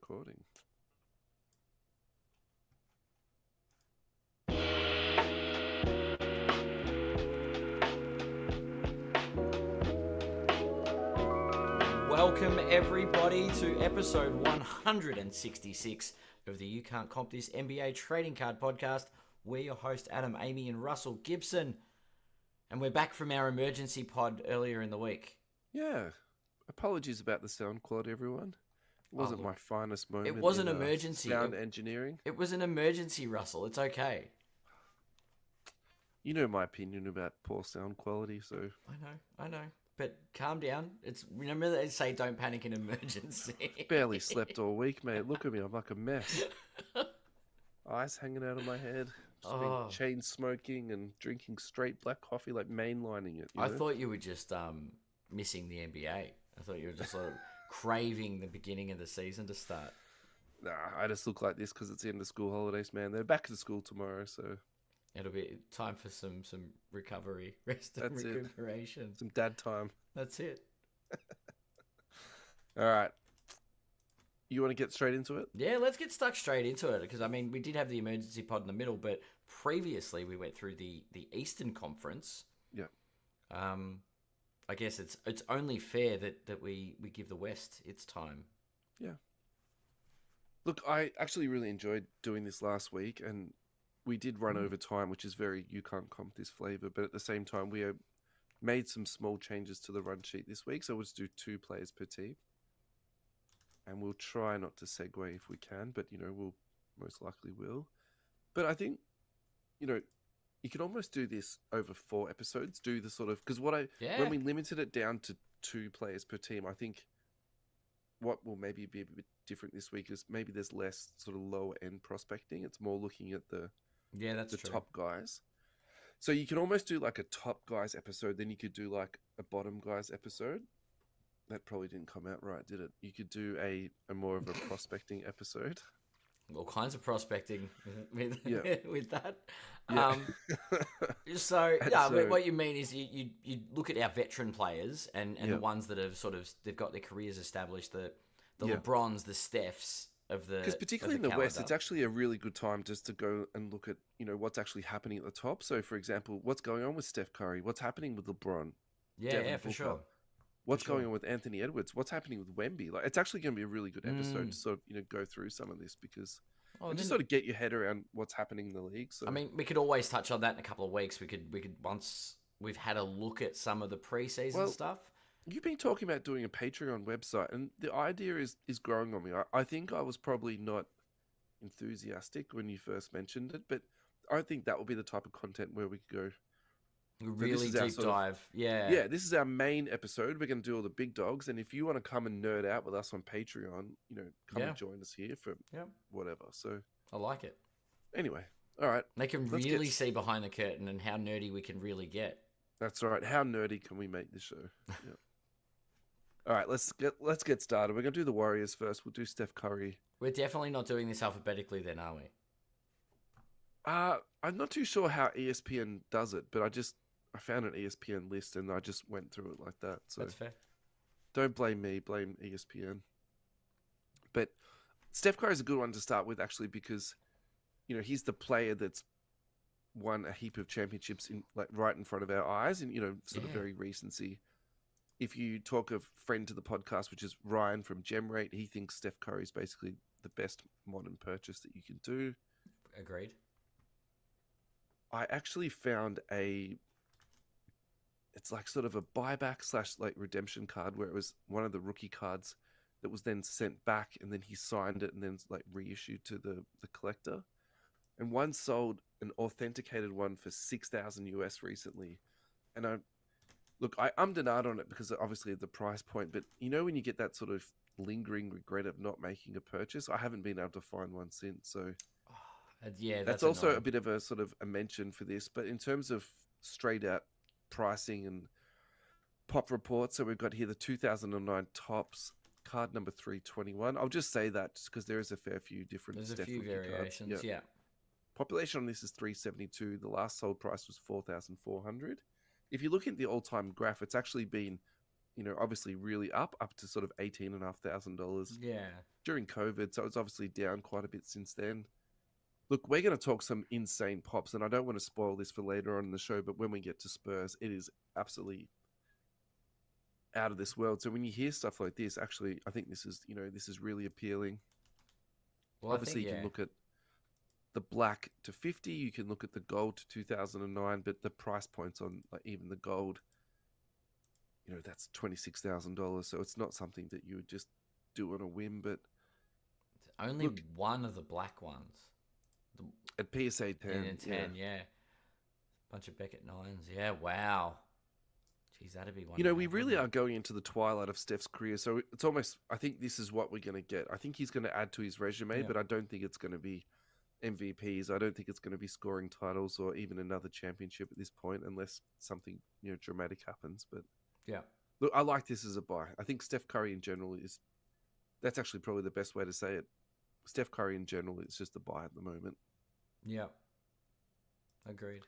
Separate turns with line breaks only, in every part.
recording.
Welcome everybody to episode 166 of the You Can't Comp This NBA Trading Card Podcast. We're your host Adam, Amy and Russell Gibson. And we're back from our emergency pod earlier in the week.
Yeah. Apologies about the sound quality, everyone. It wasn't my finest moment.
It was an emergency.
Sound engineering.
It was an emergency, Russell. It's okay.
You know my opinion about poor sound quality, so...
I know. But calm down. Remember they say don't panic in emergency.
Barely slept all week, mate. Look at me. I'm like a mess. Eyes hanging out of my head. Just been chain smoking and drinking straight black coffee, like mainlining it.
I thought you were just missing the NBA. I thought you were just sort of craving the beginning of the season to start.
Nah, I just look like this because it's the end of school holidays, man. They're back to school tomorrow, so...
It'll be time for some recovery, rest and recuperation.
Some dad time.
That's it.
All right. You want to get straight into it?
Yeah, let's get stuck straight into it. Because, I mean, we did have the emergency pod in the middle, but previously we went through the Eastern Conference.
Yeah.
I guess it's only fair that we give the West its time.
Yeah. Look, I actually really enjoyed doing this last week, and we did run over time, which is very You Can't Comp This flavor, but at the same time, we made some small changes to the run sheet this week, so we'll just do 2 players per team. And we'll try not to segue if we can, but, we'll most likely will. But I think, you can almost do this over 4 episodes, do the sort of... Because when we limited it down to 2 players per team, I think what will maybe be a bit different this week is maybe there's less sort of lower end prospecting. It's more looking at the
true.
Top guys. So you can almost do like a top guys episode, then you could do like a bottom guys episode. That probably didn't come out right, did it? You could do a more of a prospecting episode.
All kinds of prospecting with that.
Yeah.
So what you mean is you look at our veteran players and the ones that have they've got their careers established, the LeBrons, the Stephs of the...
Because particularly in the West, it's actually a really good time just to go and look at, what's actually happening at the top. So, for example, what's going on with Steph Curry? What's happening with LeBron?
Yeah, for sure.
What's going on with Anthony Edwards? What's happening with Wemby? Like, it's actually going to be a really good episode to sort of, go through some of this because... just sort of get your head around what's happening in the league. So.
I mean, we could always touch on that in a couple of weeks. We could once we've had a look at some of the preseason stuff.
You've been talking about doing a Patreon website, and the idea is growing on me. I think I was probably not enthusiastic when you first mentioned it, but I think that will be the type of content where we could go.
Really deep dive.
Yeah, this is our main episode. We're going to do all the big dogs, and if you want to come and nerd out with us on Patreon, come and join us here for whatever. So
I like it.
Anyway, all right.
They can really see behind the curtain and how nerdy we can really get.
That's right. How nerdy can we make this show? Yeah. All right, let's get started. We're going to do the Warriors first. We'll do Steph Curry.
We're definitely not doing this alphabetically then, are we?
I'm not too sure how ESPN does it, but I found an ESPN list and I just went through it like that. So
that's fair.
Don't blame me, blame ESPN. But Steph Curry is a good one to start with, actually, because he's the player that's won a heap of championships right in front of our eyes, and of very recency. If you talk a friend to the podcast, which is Ryan from GemRate, he thinks Steph Curry is basically the best modern purchase that you can do.
Agreed.
I actually found it's like sort of a buyback / like redemption card where it was one of the rookie cards that was then sent back and then he signed it and then like reissued to the collector. And one sold an authenticated one for $6,000 US recently. And I ummed and ahed on it because obviously of the price point, but when you get that sort of lingering regret of not making a purchase, I haven't been able to find one since. So that's also
annoying.
A bit of a sort of a mention for this. But in terms of straight out pricing and pop reports, so we've got here the 2009 tops card number 321. I'll just say that just because there is a fair few different.
There's a few variations,
cards.
Yeah.
Population on this is 372. The last sold price was 4,400. If you look at the all-time graph, it's actually been obviously really up to sort of $18,500
Yeah.
during COVID. So it's obviously down quite a bit since then. Look, we're going to talk some insane pops, and I don't want to spoil this for later on in the show, but when we get to Spurs, it is absolutely out of this world. So when you hear stuff like this, actually, I think this is really appealing.
Well, I think
Obviously, you can
yeah.
look at the black to 50, you can look at the gold to 2009, but the price points on like even the gold, that's $26,000. So it's not something that you would just do on a whim. But
Only
look,
one of the black ones. The,
at PSA
in
10,
a 10, yeah. Bunch of Beckett 9s. Yeah, wow. Jeez, that'd be one to
we
have,
really
wouldn't
are
it?
going into the twilight of Steph's career. So it's almost, I think this is what we're going to get. I think he's going to add to his resume,
Yeah.
but I don't think it's going to be MVPs. I don't think it's going to be scoring titles or even another championship at this point, unless something dramatic happens. But
Yeah.
look, I like this as a buy. I think Steph Curry in general that's actually probably the best way to say it. Steph Curry in general is just a buy at the moment.
Yeah. Agreed.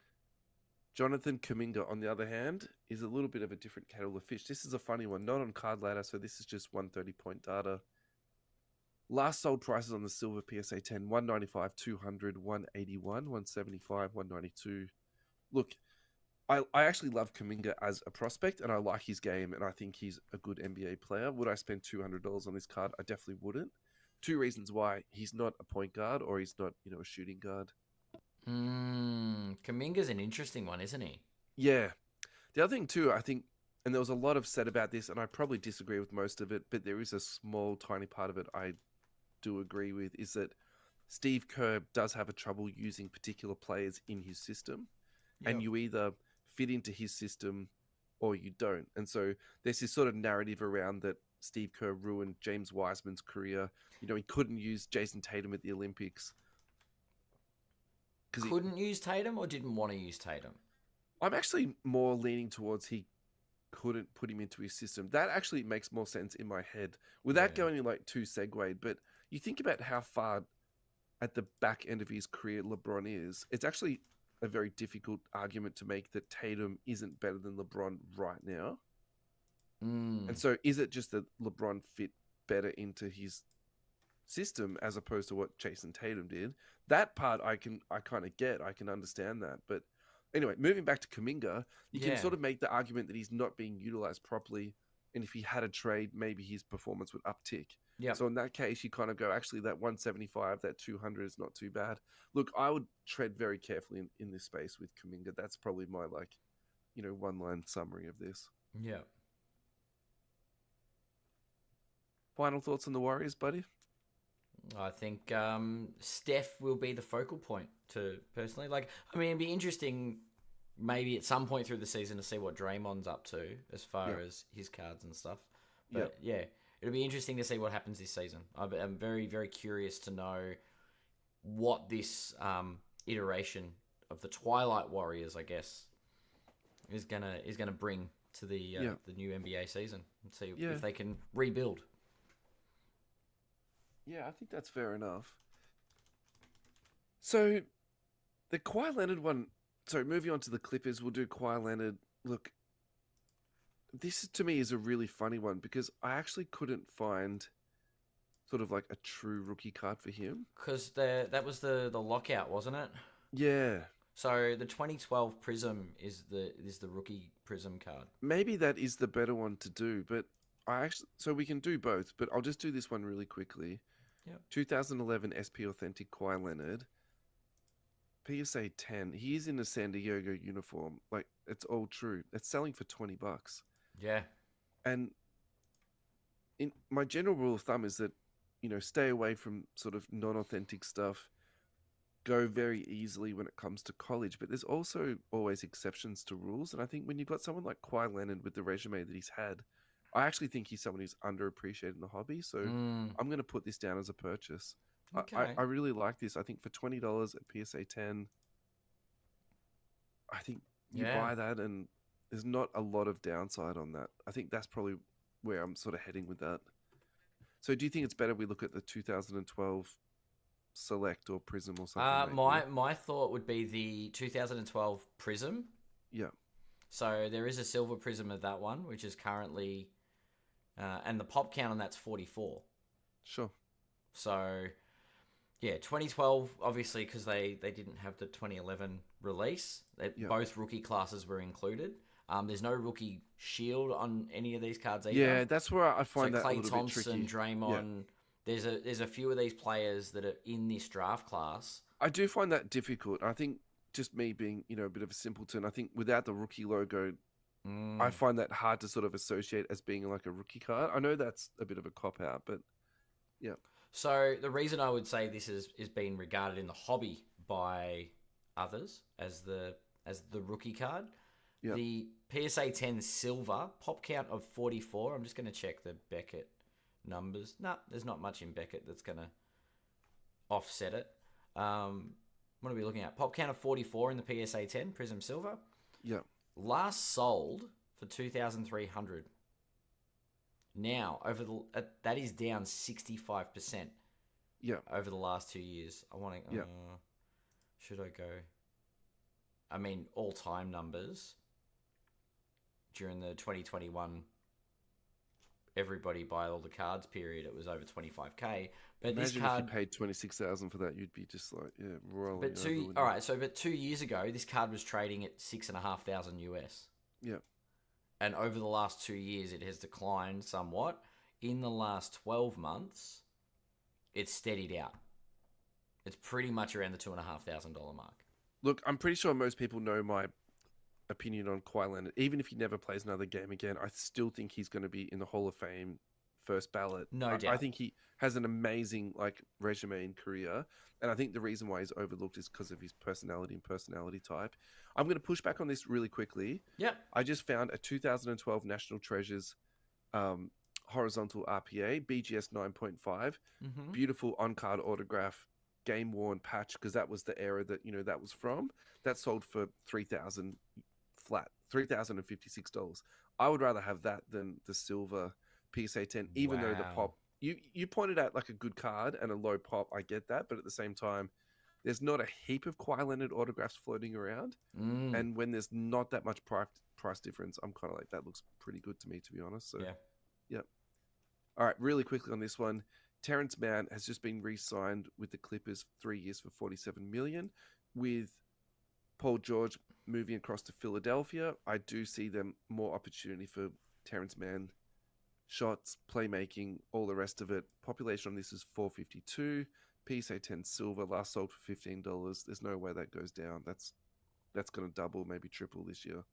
Jonathan Kuminga, on the other hand, is a little bit of a different kettle of fish. This is a funny one, not on card ladder, so this is just 130-point data. Last sold prices on the silver PSA 10, 195, 200, 181, 175, 192. Look, I actually love Kuminga as a prospect, and I like his game, and I think he's a good NBA player. Would I spend $200 on this card? I definitely wouldn't. Two reasons why: he's not a point guard, or he's not, a shooting guard.
Kaminga's an interesting one, isn't he?
Yeah. The other thing too, I think, and there was a lot of said about this, and I probably disagree with most of it, but there is a small, tiny part of it I do agree with, is that Steve Kerr does have a trouble using particular players in his system, and
Yep.
you either fit into his system or you don't. And so there's this sort of narrative around that Steve Kerr ruined James Wiseman's career. He couldn't use Jason Tatum at the Olympics because
Couldn't use Tatum or didn't want to use Tatum?
I'm actually more leaning towards he couldn't put him into his system. That actually makes more sense in my head without
Yeah.
going in like too segued. But you think about how far at the back end of his career LeBron is. It's actually a very difficult argument to make that Tatum isn't better than LeBron right now. And
Mm.
so is it just that LeBron fit better into his system as opposed to what Jason Tatum did? That part I kind of get. I can understand that. But anyway, moving back to Kuminga, you can
Yeah.
sort of make the argument that he's not being utilized properly. And if he had a trade, maybe his performance would uptick.
Yep.
So in that case, you kind of go, actually, that 175, that 200 is not too bad. Look, I would tread very carefully in this space with Kuminga. That's probably my, one line summary of this.
Yep.
Final thoughts on the Warriors, buddy?
I think Steph will be the focal point to personally. It'd be interesting maybe at some point through the season to see what Draymond's up to as far
Yeah.
as his cards and stuff.
Yeah.
But yeah, it'll be interesting to see what happens this season. I'm very, very curious to know what this iteration of the Twilight Warriors, I guess, is gonna bring to the new NBA season and see
Yeah.
if they can rebuild.
Yeah, I think that's fair enough. So the Kawhi Leonard one. So moving on to the Clippers, we'll do Kawhi Leonard. Look, this to me is a really funny one because I actually couldn't find sort of like a true rookie card for him.
Because that was the lockout, wasn't it?
Yeah,
So the 2012 Prism is the rookie Prism card.
maybe that is the better one to do, but so we can do both, but I'll just do this one really quickly.
Yep.
2011 SP Authentic Kawhi Leonard. PSA 10. He is in a San Diego uniform. Like, it's all true. It's selling for $20.
Yeah.
And in my general rule of thumb is that, stay away from sort of non-authentic stuff. Go very easily when it comes to college, but there's also always exceptions to rules. And I think when you've got someone like Kawhi Leonard with the resume that he's had, I actually think he's someone who's underappreciated in the hobby. So
Mm,
I'm going to put this down as a purchase.
okay.
I really like this. I think for $20 at PSA 10, I think you
Yeah.
buy that and there's not a lot of downside on that. I think that's probably where I'm sort of heading with that. So do you think it's better we look at the 2012 Select or Prism or something?
My thought would be the 2012 Prism.
Yeah.
So there is a silver prism of that one, which is currently, and the pop count on that's 44.
Sure.
So yeah, 2012 obviously because they didn't have the 2011 release.
Yeah.
Both rookie classes were included. There's no rookie shield on any of these cards either.
Yeah, that's where I find that a
Clay
little
Thompson,
bit tricky.
Draymond. Yeah. There's a few of these players that are in this draft class.
I do find that difficult. I think just me being, a bit of a simpleton, I think without the rookie logo, I find that hard to sort of associate as being like a rookie card. I know that's a bit of a cop out, but yeah.
So the reason I would say this is being regarded in the hobby by others as the rookie card.
Yeah.
The PSA 10 silver pop count of 44. I'm just going to check the Beckett numbers. No, there's not much in Beckett that's going to offset it. What are we looking at? Pop count of 44 in the PSA 10 Prism Silver.
Yeah.
Last sold for 2,300. Now that is down 65%.
Yeah.
Over the last 2 years. I want to.
Yeah.
Should I go? I mean, all-time numbers during the 2021 everybody buy all the cards period, it was over 25k. But
Imagine
this card,
if you paid 26,000 for that, you'd be just like, yeah, rolling.
but but 2 years ago, this card was trading at $6,500 US.
Yeah.
And over the last 2 years, it has declined somewhat. In the last 12 months, it's steadied out. It's pretty much around the $2,500 mark.
Look, I'm pretty sure most people know my opinion on Kawhi Leonard. Even if he never plays another game again, I still think he's going to be in the Hall of Fame first ballot.
No doubt.
I think he has an amazing resume and career, and I think the reason why he's overlooked is because of his personality and personality type. I'm going to push back on this really quickly.
Yep.
I just found a 2012 National Treasures horizontal RPA BGS 9.5, beautiful on-card autograph, game-worn patch, because that was the era that that was from. That sold for $3,000 flat, $3,056. I would rather have that than the silver PSA 10, even though the pop. You pointed out like a good card and a low pop. I get that, but at the same time, there's not a heap of Kawhi Leonard autographs floating around, and when there's not that much price difference, I'm kind of like, that looks pretty good to me, to be honest. So, yeah. All right, really quickly on this one, Terrence Mann has just been re-signed with the Clippers 3 years for $47 million. With Paul George moving across to Philadelphia, I do see them more opportunity for Terrence Mann. Shots, playmaking, all the rest of it. Population on this is 452. PSA 10 silver, last sold for $15. There's no way that goes down. That's going to double, maybe triple this year.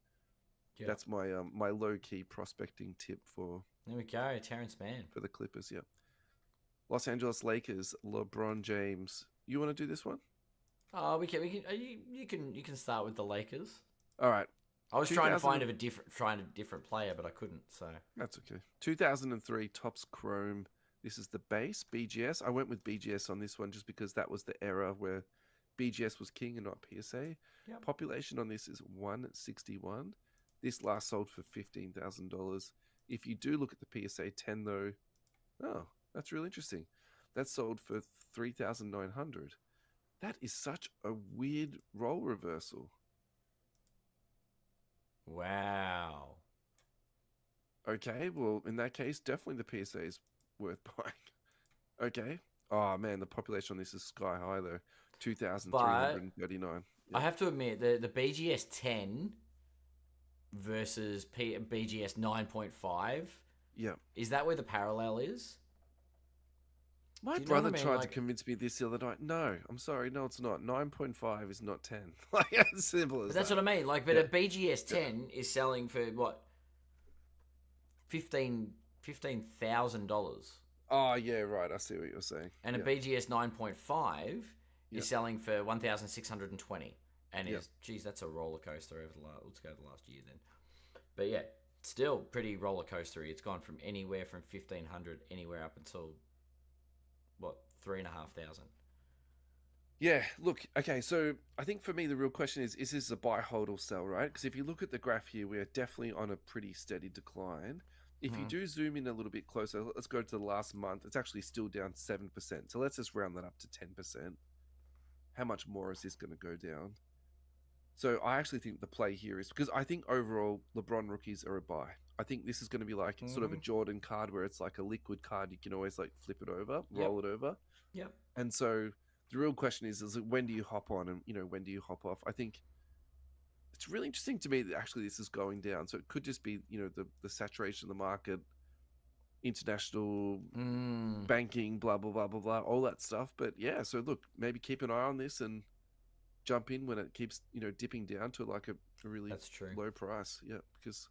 Yep. That's my my low-key prospecting tip for...
There we go, Terrence Mann.
For the Clippers, yeah. Los Angeles Lakers, LeBron James. You want to do this one?
Oh, we can. You can start with the Lakers.
All right.
I was trying to find a different player, but I couldn't. So
that's okay. 2003 Topps Chrome. This is the base BGS. I went with BGS on this one just because that was the era where BGS was king and not PSA.
Yep.
Population on this is 161. This last sold for $15,000. If you do look at the PSA 10 though, oh, that's really interesting. That sold for $3,900. That is such a weird role reversal.
Wow.
Okay, well, in that case, definitely the PSA is worth buying. Okay. Oh, man, the population on this is sky high, though. 2,339.
I have to admit, the BGS 10 versus BGS 9.5,
yeah,
is that where the parallel is?
My brother tried to convince me this the other night. No, I'm sorry. No, it's not. 9.5 is not 10. Like, as simple as that.
That's what I mean. Like, but a BGS 10 is selling for, what, $15,000.
Oh, yeah, right. I see what you're saying.
And a BGS 9.5 is selling for $1,620. And geez, that's a roller coaster over let's go to the last year then. But yeah, still pretty roller coastery. It's gone from anywhere from 1,500 anywhere up until... what, 3,500?
Yeah, look, okay, so I think for me the real question is this a buy, hold, or sell, right? Because if you look at the graph here, we are definitely on a pretty steady decline. If you do zoom in a little bit closer, let's go to the last month. It's actually still down 7%. So let's just round that up to 10%. How much more is this going to go down? So I actually think the play here is because I think overall LeBron rookies are a buy. I think this is going to be like sort of a
Mm-hmm.
Jordan card where it's like a liquid card. You can always like flip it over,
Yep.
roll it over.
Yep.
And so the real question is like, when do you hop on and when do you hop off? I think it's really interesting to me that actually this is going down. So it could just be the saturation of the market, international
Mm,
banking, blah blah blah blah blah, all that stuff. But yeah, so look, maybe keep an eye on this and jump in when it keeps dipping down to like a really
that's true.
low price. Yeah, because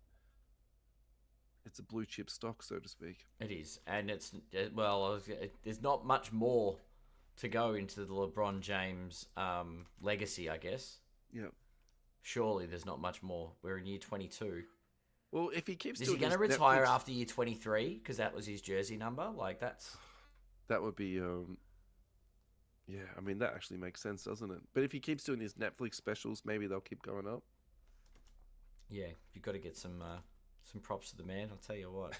it's a blue chip stock, so to speak.
It is, and it's there's not much more to go into the LeBron James legacy, I guess.
Yeah.
Surely there's not much more. We're in year 22.
Well, if he keeps
Is he
doing
going to
this
retire
Netflix,
after year 23? Because that was his jersey number. Like, that's...
that would be yeah. I mean, that actually makes sense, doesn't it? But if he keeps doing his Netflix specials, maybe they'll keep going up.
Yeah, you've got to get some props to the man, I'll tell you what.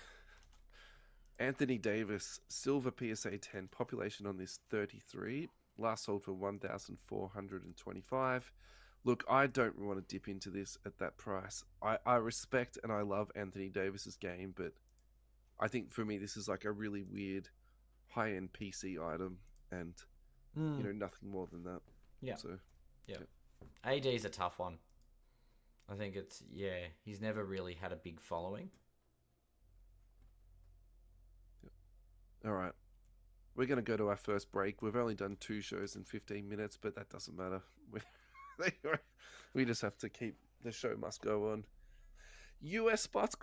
Anthony Davis, silver PSA 10, population on this 33, last sold for 1,425. Look, I don't want to dip into this at that price. I respect and I love Anthony Davis's game, but I think for me this is like a really weird high-end PC item, and nothing more than that.
Yeah.
So
yeah. AD's a tough one. I think he's never really had a big following.
All right. We're going to go to our first break. We've only done 2 shows in 15 minutes, but that doesn't matter. We just have to keep the show must go on. US Sports.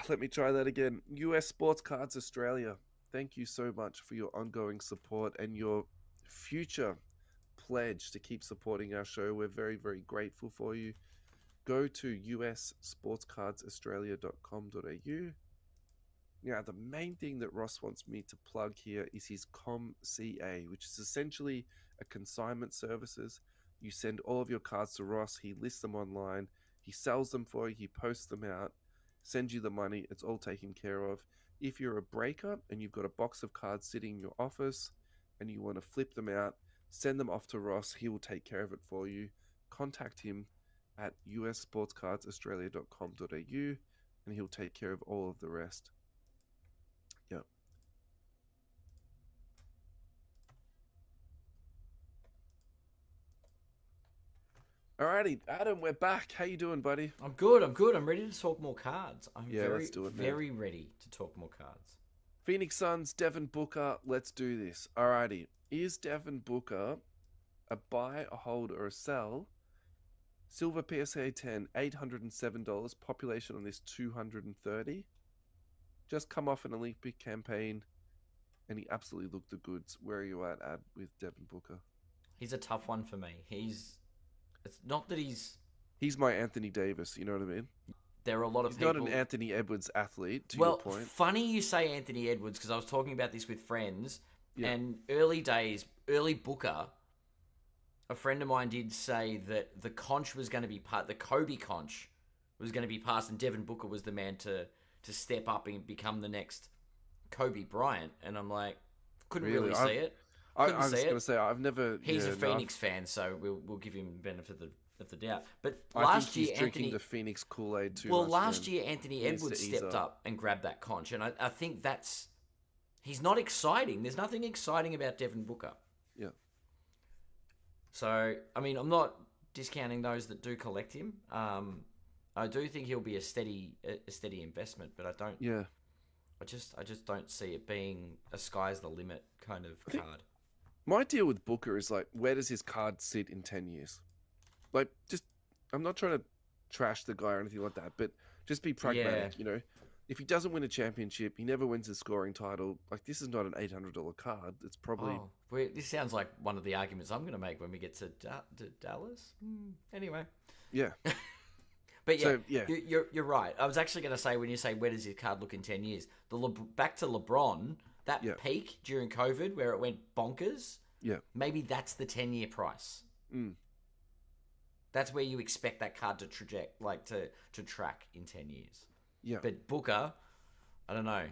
Let me try that again. US Sports Cards Australia. Thank you so much for your ongoing support and your future pledge to keep supporting our show. We're very, very grateful for you. Go to ussportscardsaustralia.com.au. Now, the main thing that Ross wants me to plug here is his ComCA, which is essentially a consignment services. You send all of your cards to Ross, he lists them online, he sells them for you, he posts them out, sends you the money, it's all taken care of. If you're a breaker and you've got a box of cards sitting in your office and you want to flip them out, send them off to Ross, he will take care of it for you. Contact him at ussportscardsaustralia.com.au and he'll take care of all of the rest. Yep. Alrighty, Adam, we're back. How you doing, buddy?
I'm good. I'm ready to talk more cards. I'm
let's do it, man.
very ready to talk more cards.
Phoenix Suns, Devin Booker. Let's do this. Alrighty, is Devin Booker a buy, a hold, or a sell? Silver PSA 10, $807. Population on this 230. Just come off an Olympic campaign, and he absolutely looked the goods. Where are you at with Devin Booker?
He's a tough one for me. It's not that he's
my Anthony Davis. You know what I mean?
There are a lot of
He's
people.
not an Anthony Edwards athlete. To your point.
Funny you say Anthony Edwards because I was talking about this with friends,
Yeah.
and early Booker. A friend of mine did say that the conch was going to be the Kobe conch was going to be passed, and Devin Booker was the man to step up and become the next Kobe Bryant. And I'm like, couldn't really see it.
I was going to say I've never.
He's a Phoenix fan, so we'll give him the benefit of the doubt. But
I
last
think he's
year,
drinking
Anthony.
the Phoenix Kool-Aid too
Well,
much,
last
man.
year Anthony
He needs to
Edwards
ease
stepped
up.
up and grabbed that conch, and I think he's not exciting. There's nothing exciting about Devin Booker.
Yeah.
So I mean, I'm not discounting those that do collect him. I do think he'll be a steady investment, but I don't.
Yeah.
I just don't see it being a sky's the limit kind of card.
My deal with Booker is like, where does his card sit in 10 years? Like, just, I'm not trying to trash the guy or anything like that, but just be pragmatic,
Yeah.
If he doesn't win a championship, he never wins a scoring title. Like, this is not an $800 card. It's probably...
This sounds like one of the arguments I'm going to make when we get to Dallas. Anyway.
Yeah.
But yeah,
So, yeah.
You're right. I was actually going to say, when you say, where does his card look in 10 years? Back to LeBron, that peak during COVID where it went bonkers, maybe that's the 10-year price.
Mm.
That's where you expect that card to track in 10 years.
Yeah.
But Booker, I don't know.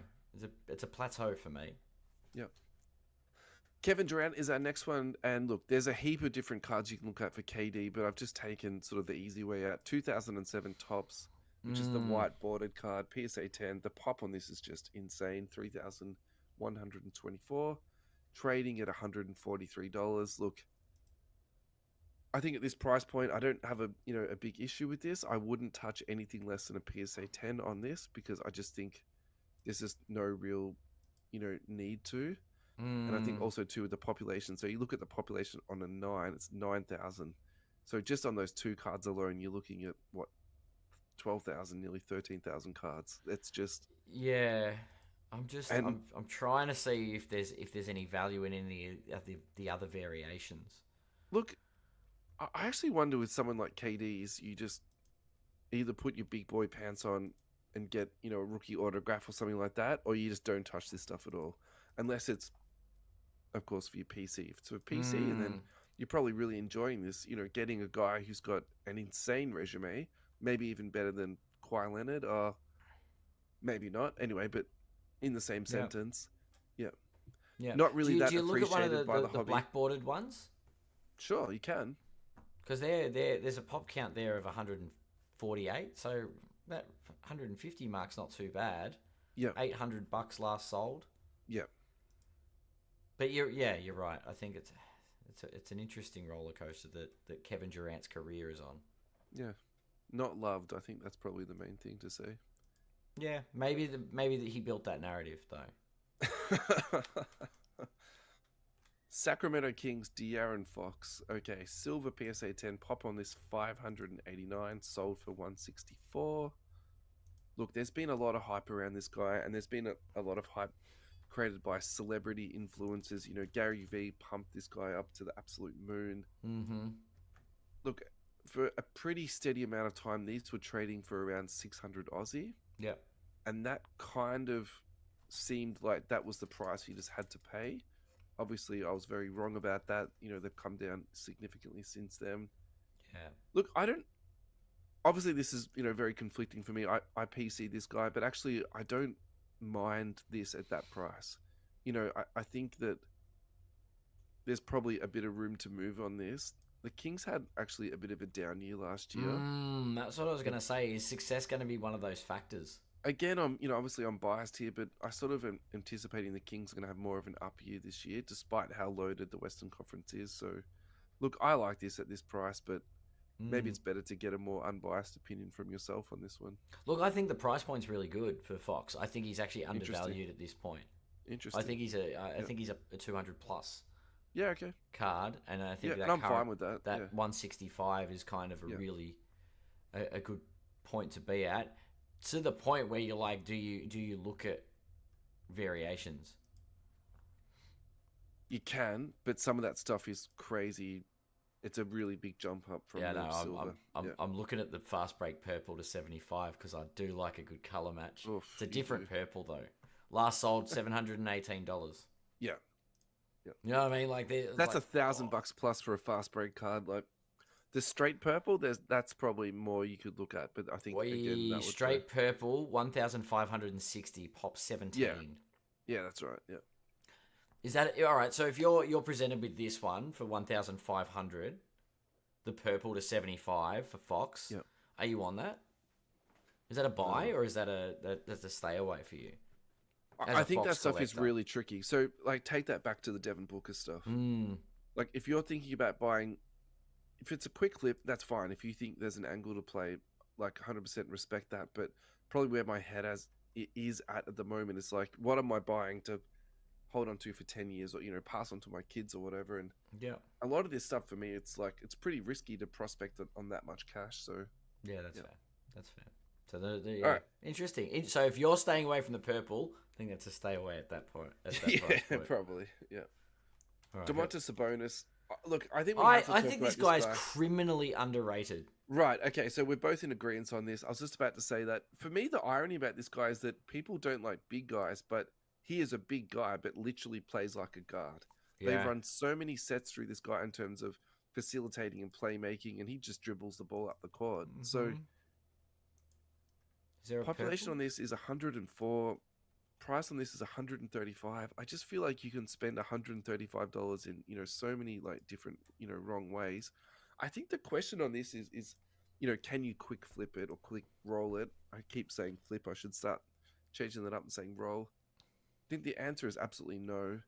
It's a plateau for me.
Yeah. Kevin Durant is our next one. And look, there's a heap of different cards you can look at for KD, but I've just taken sort of the easy way out. 2007 Tops, which is the
Mm,
white bordered card, PSA 10. The pop on this is just insane, 3,124. Trading at $143. Look, I think at this price point, I don't have a big issue with this. I wouldn't touch anything less than a PSA 10 on this because I just think there's just no real, need to. And I think
mm,
also too with the population. So you look at the population on a 9, it's 9,000. So just on those two cards alone, you're looking at what, 12,000, nearly 13,000 cards. It's just
yeah. I'm just
and
I'm trying to see if there's any value in any of the other variations.
look, I actually wonder with someone like KD's, you just either put your big boy pants on and get, a rookie autograph or something like that, or you just don't touch this stuff at all. Unless it's, of course, for your PC. If it's for PC, and then
Mm,
you're probably really enjoying this, getting a guy who's got an insane resume, maybe even better than Kawhi Leonard, or maybe not. Anyway, but in the same
yeah,
sentence, yeah.
yeah.
Not
Do
really
you do
that
you look at one of
appreciated by the
the
hobby.
black bordered ones?
Sure, you can.
Because there's a pop count there of 148, so that 150 mark's not too bad.
Yeah,
$800 last sold.
yeah,
But you're right. I think it's an interesting roller coaster that Kevin Durant's career is on.
yeah. Not loved. I think that's probably the main thing to say.
Yeah, maybe that he built that narrative though.
Sacramento Kings, De'Aaron Fox. Okay, silver PSA 10. Pop on this 589. Sold for 164. Look, there's been a lot of hype around this guy, and there's been a lot of hype created by celebrity influencers. Gary Vee pumped this guy up to the absolute moon.
Mm-hmm.
Look, for a pretty steady amount of time, these were trading for around 600 Aussie,
Yep.
and that kind of seemed like that was the price you just had to pay. Obviously, I was very wrong about that. They've come down significantly since then.
Yeah.
Look, I don't. Obviously, this is very conflicting for me. I PC this guy, but actually, I don't mind this at that price. I think that there's probably a bit of room to move on this. The Kings had actually a bit of a down year last year.
That's what I was gonna say. Is success going to be one of those factors?
Again, obviously I'm biased here, but I sort of am anticipating the Kings are going to have more of an up year this year, despite how loaded the Western Conference is. So, look, I like this at this price, but maybe
Mm.
it's better to get a more unbiased opinion from yourself on this one.
Look, I think the price point's really good for Fox. I think he's actually
Interesting.
undervalued at this point. I
Interesting.
think I
Yeah.
think he's a 200 plus
Yeah. Okay.
card, and I think
Yeah,
that
and I'm
current,
fine with that.
that
Yeah.
165 is kind of a
Yeah.
really a good point to be at. To the point where you're like, do you look at variations?
You can, but some of that stuff is crazy. It's a really big jump up from
Yeah,
the
no,
silver.
I'm looking at the fast break purple to 75 because I do like a good color match.
Oof,
It's a
you
different
do.
purple though. Last sold $718.
Yeah. Yeah.
You know what I mean? Like
That's
like,
$1,000 plus for a fast break card. Like the straight purple, that's probably more you could look at. But I think again that would
straight purple 1,560 pop 17.
Yeah, that's right. Yeah.
Is that all right? So if you're presented with this one for 1,500, the purple to 75 for Fox,
Yeah.
are you on that? Is that a buy or is that's a stay away for you? As
I
a
think that
Fox
stuff is
collector.
really tricky. So like take that back to the Devin Booker stuff.
Mm,
Like if you're thinking about buying, if it's a quick flip, that's fine. If you think there's an angle to play, like 100% respect that. But probably where my head is at the moment is like, what am I buying to hold on to for 10 years or pass on to my kids or whatever? And
yeah.
a lot of this stuff for me, it's like it's pretty risky to prospect on that much cash. So
Yeah, that's fair. That's fair. So
all right.
interesting. So if you're staying away from the purple, I think that's a stay away at that point. At that price
Yeah,
point.
probably. Yeah.
All right.
Domantas Sabonis. Look, I think we have to
I
talk
think
about
this guy is criminally underrated.
Right. Okay. So we're both in agreement on this. I was just about to say that for me, the irony about this guy is that people don't like big guys, but he is a big guy, but literally plays like a guard. They've
Yeah.
run so many sets through this guy in terms of facilitating and playmaking, and he just dribbles the ball up the court. So
Is there a
population
purple?
on this is 104. price on this is 135. I just feel like you can spend $135 in, so many like different, wrong ways. I think the question on this is, can you quick flip it or quick roll it? I keep saying flip. I should start changing that up and saying roll. I think the answer is absolutely no.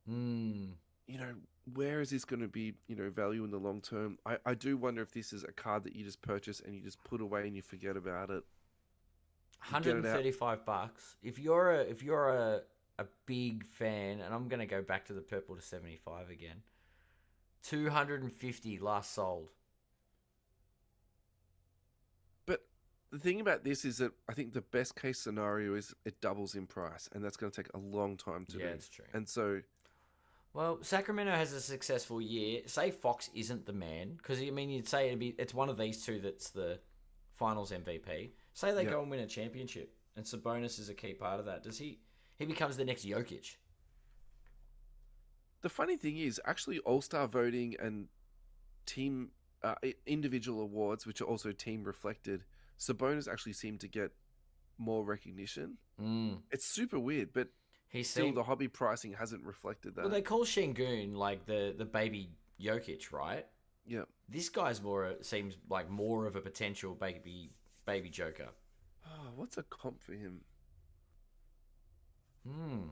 Hmm.
you know, where is this going to be, value in the long term? I do wonder if this is a card that you just purchase and you just put away and you forget about it. You get it out.
$135. If you're a big fan, and I'm gonna go back to the purple to 75 again. 250 last sold.
But the thing about this is that I think the best case scenario is it doubles in price, and that's going to take a long time to do.
Yeah, it's true.
And so,
Well, Sacramento has a successful year. Say Fox isn't the man, because I mean you'd say it's one of these two that's the Finals MVP. Say they
Yeah.
go and win a championship, and Sabonis is a key part of that. Does he? He becomes the next Jokic.
the funny thing is, actually, All-Star voting and team individual awards, which are also team reflected, Sabonis actually seem to get more recognition.
Mm.
It's super weird, but
He's
still,
seen.
the hobby pricing hasn't reflected that.
Well, they call Şengün like the baby Jokic, right?
Yeah.
This guy's seems like more of a potential baby Joker.
Oh, what's a comp for him?
Hmm.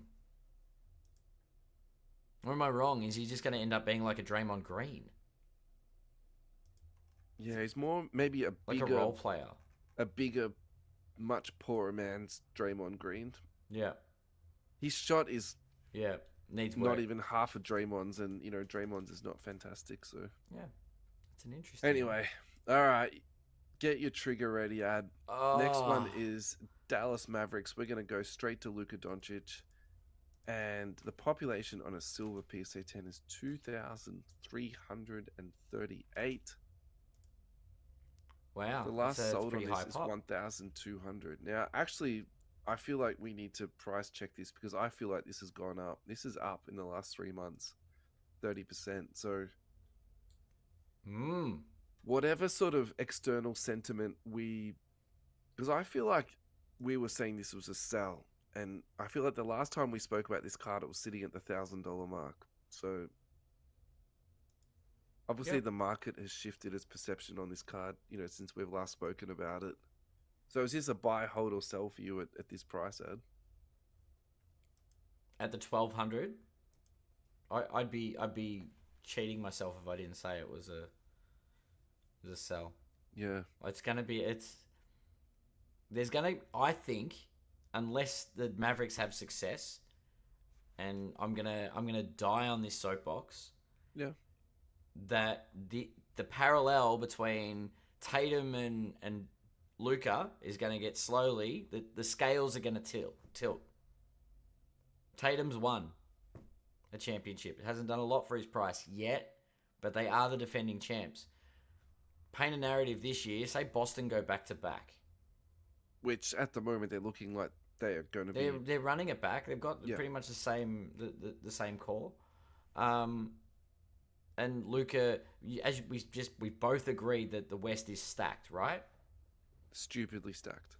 Or am I wrong? Is he just going to end up being like a Draymond Green,
Yeah, he's more maybe
like a role player?
a bigger, much poorer man's Draymond Green.
Yeah,
His shot is
yeah. Needs work.
not even half of Draymond's, and Draymond's is not fantastic. So
Yeah, it's an interesting.
anyway, all right, get your trigger ready, Ad. Next one is Dallas Mavericks. We're gonna go straight to Luka Doncic, and the population on a silver PSA 10 is 2,338.
Wow.
The last
that's
sold on
pretty
this
high
is
pop.
1,200. Now, actually, I feel like we need to price check this because I feel like this has gone up. This is up in the last 3 months, 30%. So,
Hmm.
whatever sort of external sentiment because I feel like we were saying this was a sell, and I feel like the last time we spoke about this card, it was sitting at the $1,000 mark. So, obviously,
Yep.
the market has shifted its perception on this card, since we've last spoken about it. So is this a buy, hold, or sell for you at this price, Ad?
At the 1,200, I'd be cheating myself if I didn't say it was a sell.
Yeah.
It's gonna be I think, unless the Mavericks have success, and I'm gonna die on this soapbox.
Yeah.
That the parallel between Tatum and Luka is going to get slowly. The scales are going to tilt. Tatum's won a championship. It hasn't done a lot for his price yet, but they are the defending champs. Paint a narrative this year. Say Boston go back to back.
Which at the moment they're looking like they are going to be.
They're running it back. They've got
Yeah.
pretty much the same core. And Luka, as we both agreed that the West is stacked, right?
Stupidly stacked.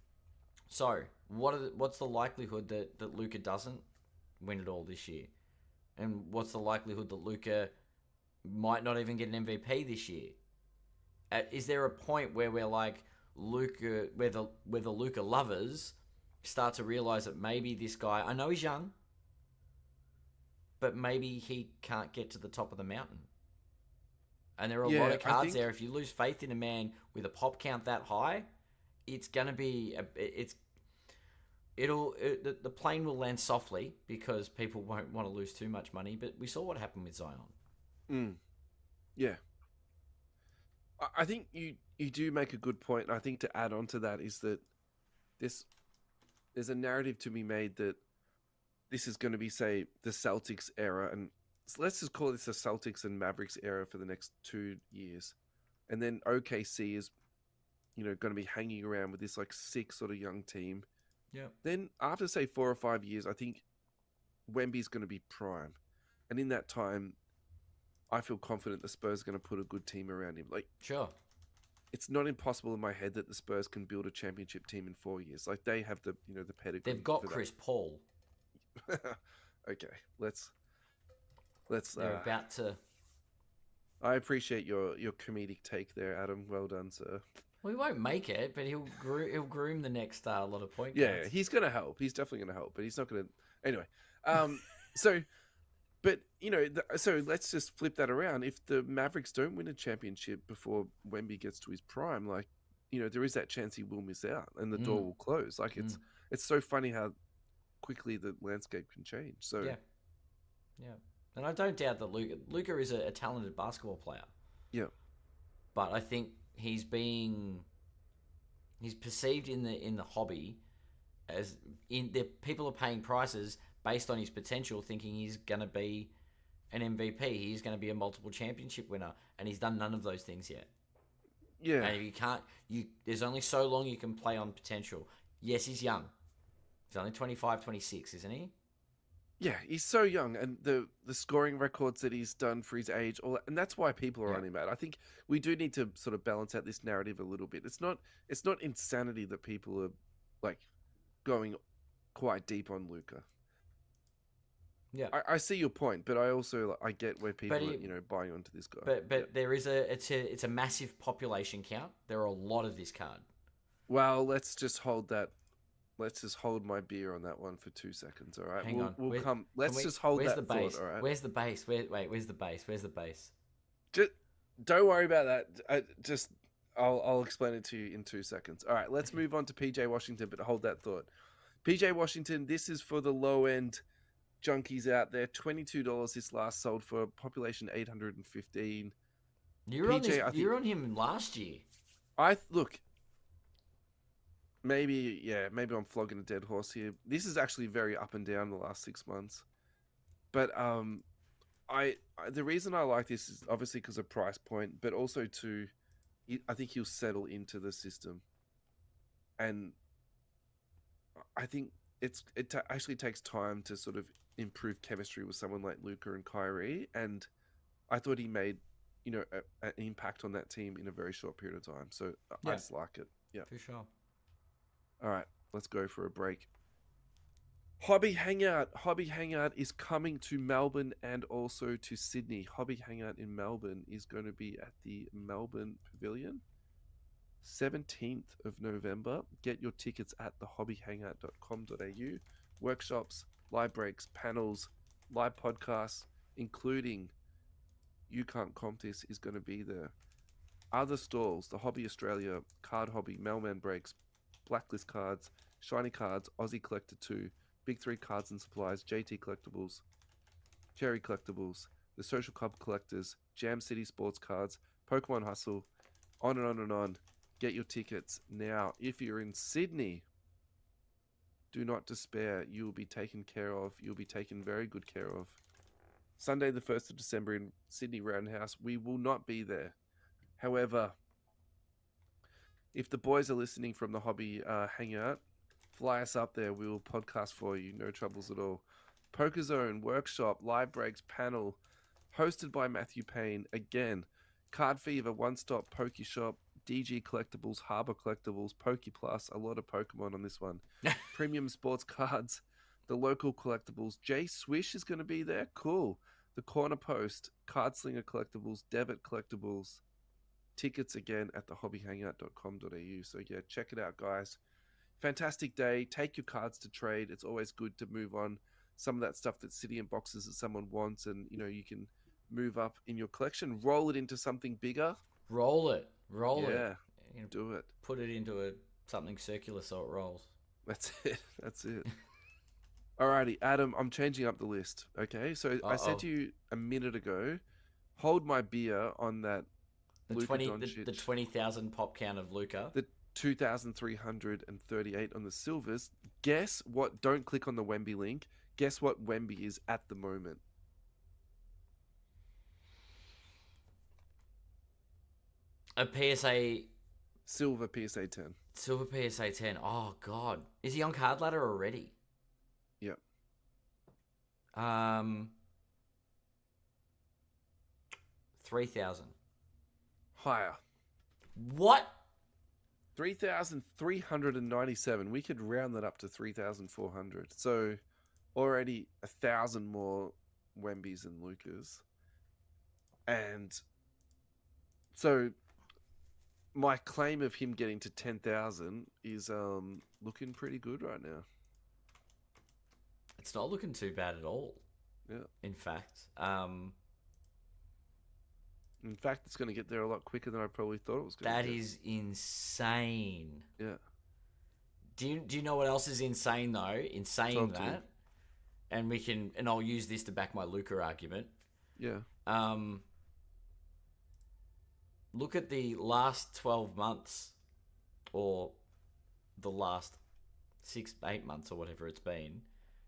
So what's the likelihood that Luka doesn't win it all this year, and what's the likelihood that Luka might not even get an MVP this year? Is there a point where we're like Luka, where the Luka lovers start to realize that maybe this guy, I know he's young, but maybe he can't get to the top of the mountain? And there are a lot of cards there. If you lose faith in a man with a pop count that high, it's gonna be the plane will land softly because people won't want to lose too much money. But we saw what happened with Zion.
Yeah. I think you do make a good point, and I think to add on to that is that there's a narrative to be made that this is going to be, say, the Celtics era, and so let's just call this the Celtics and Mavericks era for the next 2 years. And then OKC is, going to be hanging around with this like sick sort of young team.
Yeah.
Then after, say, 4 or 5 years, I think Wemby's going to be prime. And in that time, I feel confident the Spurs are going to put a good team around him. Like,
Sure.
it's not impossible in my head that the Spurs can build a championship team in 4 years. Like they have the the
They've
pedigree
got
for
Chris Paul.
that. Okay, let's.
They're about to.
I appreciate your comedic take there, Adam. Well done, sir.
Well, he won't make it, but he'll groom the next lot of point
Yeah,
guards.
he's gonna help. He's definitely gonna help, but he's not gonna. Anyway, so, but so let's just flip that around. If the Mavericks don't win a championship before Wemby gets to his prime, like, there is that chance he will miss out, and the door will close. Like it's so funny how quickly the landscape can change. So
yeah. And I don't doubt that Luka is a talented basketball player.
Yeah.
But I think he's perceived in the hobby as people are paying prices based on his potential, thinking he's going to be an MVP. He's going to be a multiple championship winner, and he's done none of those things yet.
Yeah.
And if you can't, there's only so long you can play on potential. Yes, he's young. He's only 25, 26, isn't he?
Yeah, he's so young, and the scoring records that he's done for his age, and that's why people are on him. I think we do need to sort of balance out this narrative a little bit. It's not insanity that people are like going quite deep on Luka.
Yeah,
I see your point, but I also I get where people are buying onto this guy.
But there is it's a massive population count. There are a lot of this card.
Well, let's just hold that. Let's just hold my beer on that one for 2 seconds, all right?
Hang on.
We'll come. Let's just hold
where's
that
the base?
thought, all right?
Where's the base? Where's the base? Where's the base?
Just don't worry about that. I'll explain it to you in 2 seconds. All right, let's move on to PJ Washington, but hold that thought. PJ Washington, this is for the low end junkies out there. $22 this last sold for population 815.
You were on him last year.
Look. Maybe I'm flogging a dead horse here. This is actually very up and down the last 6 months. But the reason I like this is obviously because of price point, but also I think he'll settle into the system. And I think it actually takes time to sort of improve chemistry with someone like Luka and Kyrie. And I thought he made, an impact on that team in a very short period of time. So I just like it. Yeah.
For sure.
All right, let's go for a break. Hobby Hangout. Hobby Hangout is coming to Melbourne and also to Sydney. Hobby Hangout in Melbourne is going to be at the Melbourne Pavilion, 17th of November. Get your tickets at thehobbyhangout.com.au. Workshops, live breaks, panels, live podcasts, including You Can't Comp This, is going to be there. Other stalls, the Hobby Australia, Card Hobby, Mailman Breaks, Blacklist Cards, Shiny Cards, Aussie Collector 2, Big 3 Cards and Supplies, JT Collectibles, Cherry Collectibles, the Social Club Collectors, Jam City Sports Cards, Pokemon Hustle, on and on and on. Get your tickets now. If you're in Sydney, do not despair. You will be taken care of. You'll be taken very good care of. Sunday the 1st of December in Sydney Roundhouse. We will not be there. However, if the boys are listening from the Hobby Hangout, fly us up there. We will podcast for you. No troubles at all. Poker Zone, workshop, live breaks, panel, hosted by Matthew Payne. Again, Card Fever, one-stop Poke Shop, DG Collectibles, Harbour Collectibles, Poke Plus, a lot of Pokemon on this one. Premium Sports Cards, the local collectibles. Jay Swish is going to be there. Cool. The Corner Post, Card Slinger Collectibles, Debit Collectibles. Tickets again at thehobbyhangout.com.au. So yeah, check it out, guys. Fantastic day. Take your cards to trade. It's always good to move on some of that stuff that's sitting in boxes that someone wants, and you can move up in your collection, roll it into something bigger.
Roll it.
Yeah, do it.
Put it into something circular so it rolls.
That's it. Alrighty, Adam, I'm changing up the list. Okay, so I said to you a minute ago, hold my beer on that.
The 20,000 pop count of Luka.
The 2,338 on the silvers. Guess what? Don't click on the Wemby link. Guess what Wemby is at the moment?
A PSA...
Silver PSA 10.
Silver PSA 10. Oh, God. Is he on card ladder already?
Yep.
3,000.
Higher.
What?
3,397. We could round that up to 3,400. So already 1,000 more Wembys and Lucas. And so my claim of him getting to 10,000 is looking pretty good right now.
It's not looking too bad at all.
Yeah.
In fact,
it's going to get there a lot quicker than I probably thought it was going to.
That is insane.
Yeah.
Do you know what else is insane though? In saying
Talk to me.
that, and I'll use this to back my Luca argument.
Yeah.
Look at the last 12 months, or the last 6-8 months, or whatever it's been.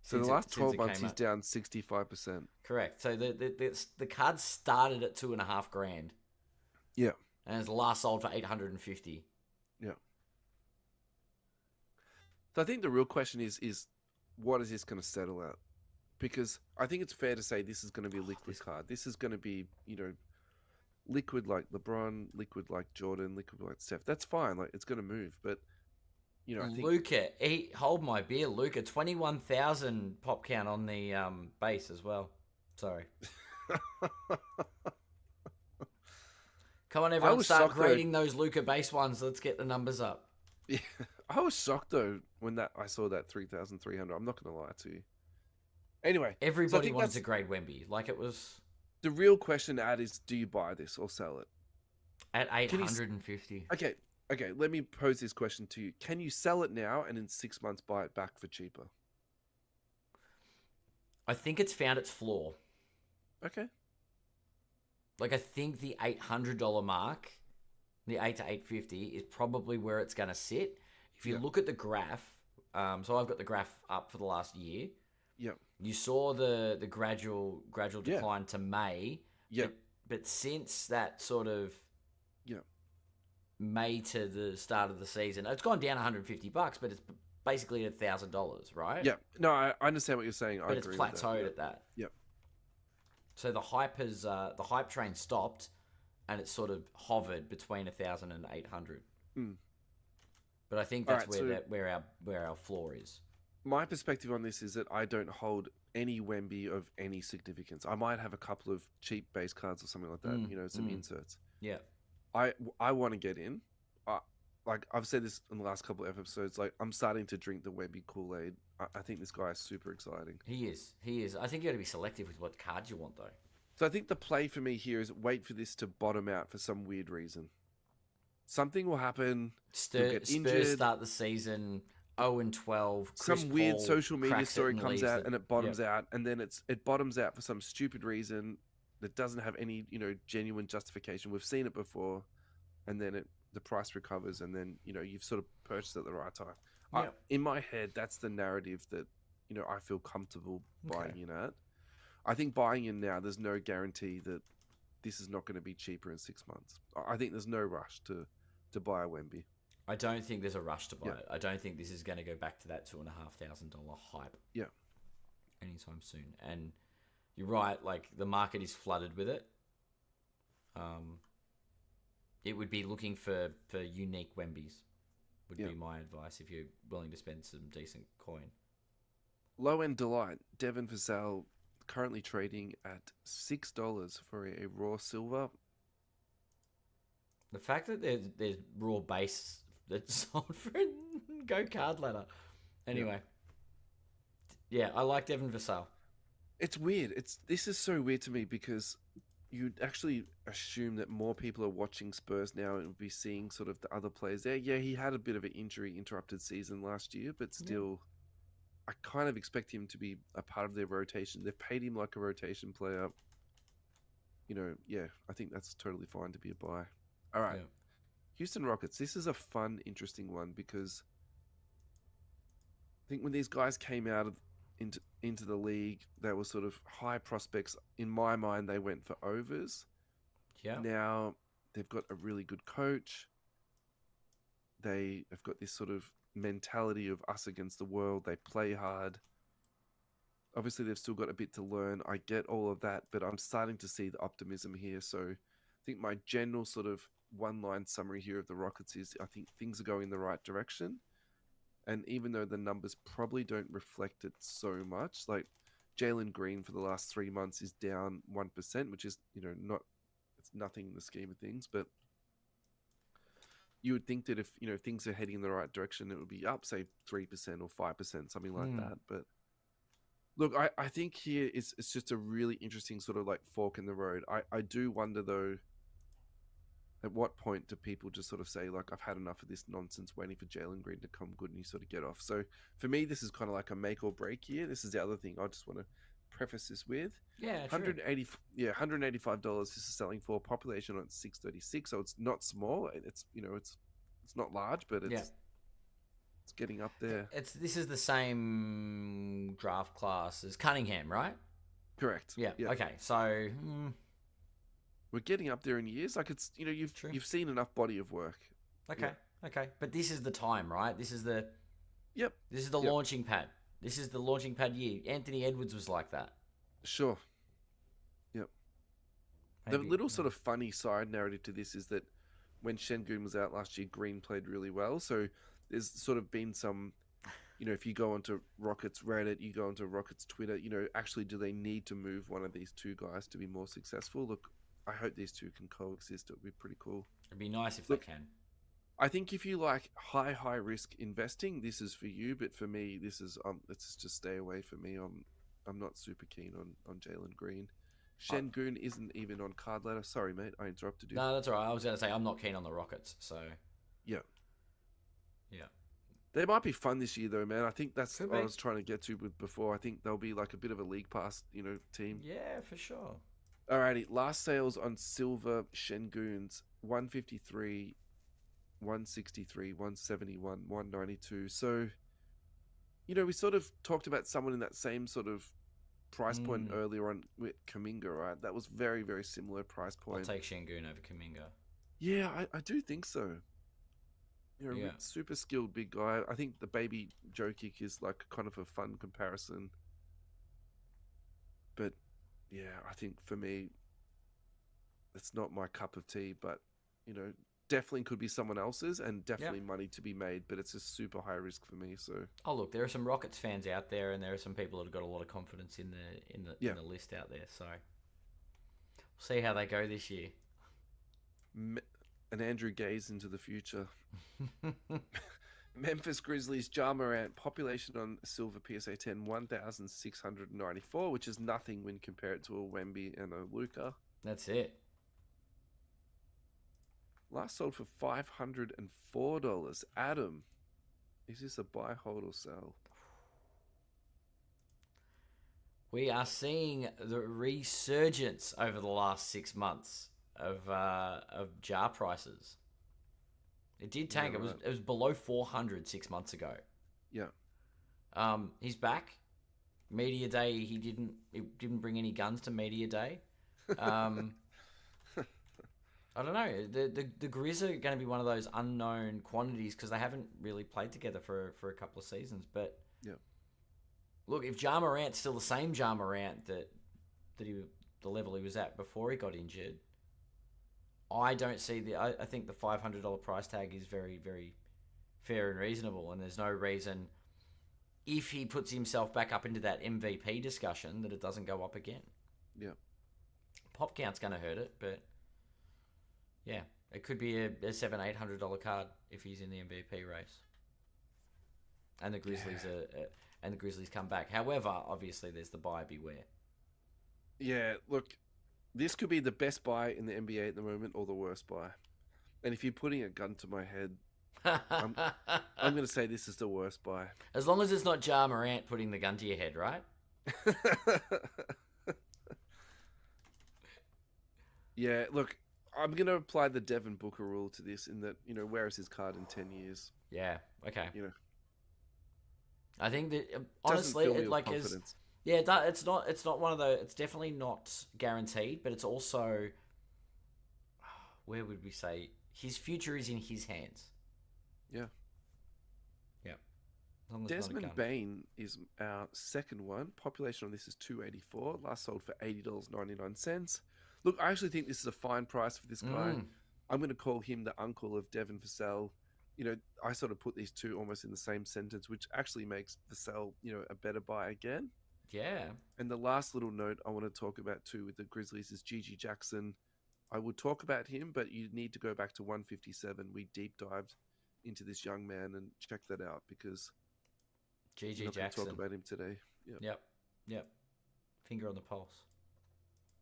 So the last 12 months, he's down 65%.
Correct. So the card started at $2,500.
Yeah.
And it's last sold for $850.
Yeah. So I think the real question is what is this going to settle at? Because I think it's fair to say this is going to be a liquid card. This is going to be, liquid like LeBron, liquid like Jordan, liquid like Steph. That's fine. Like, it's going to move. But, I think...
Luca, hold my beer, Luca. 21,000 pop count on the base as well. Sorry. Come on, everyone, start grading those Luca base ones. Let's get the numbers up.
Yeah, I was shocked though when I saw that 3,300. I'm not going to lie to you. Anyway,
everybody wanted to grade Wemby. Like, it was...
The real question, Ad, is do you buy this or sell it?
At 850.
Okay, let me pose this question to you. Can you sell it now and in 6 months buy it back for cheaper?
I think it's found its floor.
Okay.
Like, I think the $800 mark, the 8 to 850, is probably where it's going to sit. If you look at the graph, so I've got the graph up for the last year.
Yeah.
You saw the gradual decline to May.
Yeah.
But since that sort of May to the start of the season, it's gone down $150, but it's basically $1,000, right?
Yeah. No, I understand what you're saying.
But it's plateaued at that.
Yep.
So the hype train stopped, and it's sort of hovered between 1,000 and 800.
Mm.
But I think that's where our floor is.
My perspective on this is that I don't hold any Wemby of any significance. I might have a couple of cheap base cards or something like that. Some inserts.
Yeah.
I want to get in. Like I've said this in the last couple of episodes. Like I'm starting to drink the Wemby Kool-Aid. I think this guy is super exciting.
He is. I think you got to be selective with what cards you want, though.
So I think the play for me here is wait for this to bottom out for some weird reason. Something will happen.
Spurs start the season 0-12.
Some weird social media story comes out and it bottoms out, and then it bottoms out for some stupid reason that doesn't have any genuine justification. We've seen it before, and then the price recovers, and then you've sort of purchased at the right time. In my head, that's the narrative that I feel comfortable buying in at. I think buying in now, there's no guarantee that this is not going to be cheaper in 6 months. I think there's no rush to buy a Wemby.
I don't think there's a rush to buy it. I don't think this is going to go back to that $2,500 hype.
Yeah.
Anytime soon. And you're right, like the market is flooded with it. It would be looking for unique Wembys would be my advice if you're willing to spend some decent coin.
Low end delight, Devin Vassell currently trading at $6 for a raw silver.
The fact that there's raw base that's sold for a go card ladder. Anyway. Yeah, I like Devin Vassell.
It's weird. This is so weird to me because you'd actually assume that more people are watching Spurs now and would be seeing sort of the other players there. Yeah, he had a bit of an injury interrupted season last year, but still, I kind of expect him to be a part of their rotation. They've paid him like a rotation player. I think that's totally fine to be a buy. All right. Yeah. Houston Rockets. This is a fun, interesting one because I think when these guys came out into the league, they were sort of high prospects. In my mind, they went for overs.
Yeah.
Now they've got a really good coach. They have got this sort of mentality of us against the world. They play hard. Obviously, they've still got a bit to learn. I get all of that, but I'm starting to see the optimism here. So I think my general sort of one-line summary here of the Rockets is I think things are going in the right direction. And even though the numbers probably don't reflect it so much, like Jalen Green for the last 3 months is down 1%, which is, not, it's nothing in the scheme of things. But you would think that if, things are heading in the right direction, it would be up, say, 3% or 5%, something like that. But look, I think here it's just a really interesting sort of like fork in the road. I do wonder, though, at what point do people just sort of say, like, I've had enough of this nonsense waiting for Jalen Green to come good and you sort of get off? So for me, this is kind of like a make or break year. This is the other thing I just want to preface this with.
Yeah, true.
$185 this is selling for. Population on 636, so it's not small. It's it's not large, but it's getting up there.
This is the same draft class as Cunningham, right?
Correct.
Yeah. Okay. So
we're getting up there in years. Like it's you've seen enough body of work.
Okay. Yeah. Okay. But this is the time, right? This is the This is the
Yep.
launching pad. This is the launching pad year. Anthony Edwards was like that.
Sure. Yep. The little sort of funny side narrative to this is that when Şengün was out last year, Green played really well. So there's sort of been some, if you go onto Rockets Reddit, you go onto Rockets Twitter, actually, do they need to move one of these two guys to be more successful? Look, I hope these two can coexist. It would be pretty cool.
It'd be nice if they can.
I think if you like high risk investing, this is for you. But for me, this is let's just stay away from me. I'm not super keen on Jalen Green. Şengün isn't even on card ladder. Sorry, mate, I interrupted you.
No, that's all right. I was going to say I'm not keen on the Rockets, so
yeah.
Yeah.
They might be fun this year, though, man. I think that's
Could
what
be.
I was trying to get to with before. I think they'll be like a bit of a league pass, team.
Yeah, for sure.
Alrighty, last sales on silver Şengün's 153, 163, 171, 192. So, we sort of talked about someone in that same sort of price point earlier on with Kuminga, right? That was very, very similar price point.
I'll take Şengün over Kuminga.
Yeah, I do think so. Super skilled big guy. I think the baby Joe kick is like kind of a fun comparison. But yeah, I think for me, it's not my cup of tea. But definitely could be someone else's, and definitely money to be made. But it's just super high risk for me. So
look, there are some Rockets fans out there, and there are some people that have got a lot of confidence in the list out there. So we'll see how they go this year.
An Andrew Gaze into the future. Memphis Grizzlies, Ja Morant, population on silver PSA 10, 1,694, which is nothing when compared to a Wemby and a Luka.
That's it.
Last sold for $504. Adam, is this a buy, hold, or sell?
We are seeing the resurgence over the last 6 months of jar prices. It did tank.
Yeah,
It was below 400 6 months ago.
Yeah.
He's back. Media Day. He didn't bring any guns to Media Day. I don't know. The Grizz are going to be one of those unknown quantities because they haven't really played together for a couple of seasons. But look, if Ja Morant's still the same Ja Morant that the level he was at before he got injured, I don't see I think the $500 price tag is very, very fair and reasonable, and there's no reason if he puts himself back up into that MVP discussion that it doesn't go up again.
Yeah.
Pop count's going to hurt it, but yeah, it could be a $700-800 card if he's in the MVP race, and the Grizzlies come back. However, obviously, there's the buyer beware.
Yeah, look, this could be the best buy in the NBA at the moment, or the worst buy. And if you're putting a gun to my head, I'm going to say this is the worst buy.
As long as it's not Ja Morant putting the gun to your head, right?
Yeah, look, I'm going to apply the Devin Booker rule to this in that, where is his card in 10 years?
Yeah, okay.
You know,
I think that
doesn't
honestly,
fill me
it
with
like is
confidence.
yeah, it's not one of the. It's definitely not guaranteed, but it's also where would we say his future is in his hands.
Yeah.
Yeah. As long as it's not a
Desmond
gun.
Bain is our second one. Population on this is 284. Last sold for $80.99. Look, I actually think this is a fine price for this guy. I'm going to call him the uncle of Devin Vassell. I sort of put these two almost in the same sentence, which actually makes Vassell, a better buy again.
Yeah.
And the last little note I want to talk about too with the Grizzlies is Gigi Jackson. I would talk about him, but you need to go back to 157. We deep dived into this young man and check that out because we're
GG
not going to talk
Jackson.
about him today. Yep.
Yep. Yep. Finger on the pulse.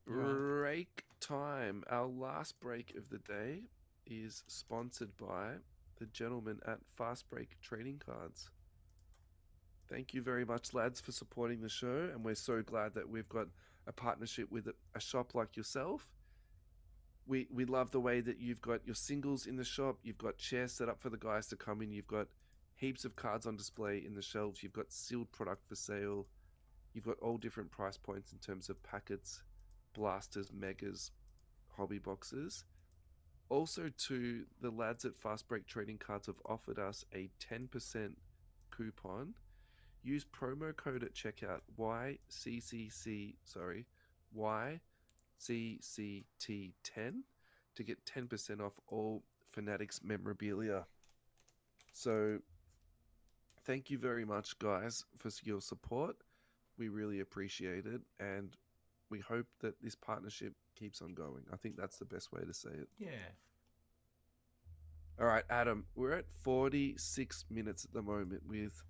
Break time. Our last break of the day is sponsored by the gentleman at Fast Break Trading Cards. Thank you very much, lads, for supporting the show, and we're so glad that we've got a partnership with a shop like yourself. We love the way that you've got your singles in the shop, you've got chairs set up for the guys to come in, you've got heaps of cards on display in the shelves, you've got sealed product for sale, you've got all different price points in terms of packets, blasters, megas, hobby boxes. Also, to the lads at Fast Break Trading Cards have offered us a 10% coupon. Use promo code at checkout YCCT10 to get 10% off all Fanatics memorabilia. So thank you very much, guys, for your support. We really appreciate it, and we hope that this partnership keeps on going. I think that's the best way to say it.
Yeah.
All right, Adam, we're at 46 minutes at the moment with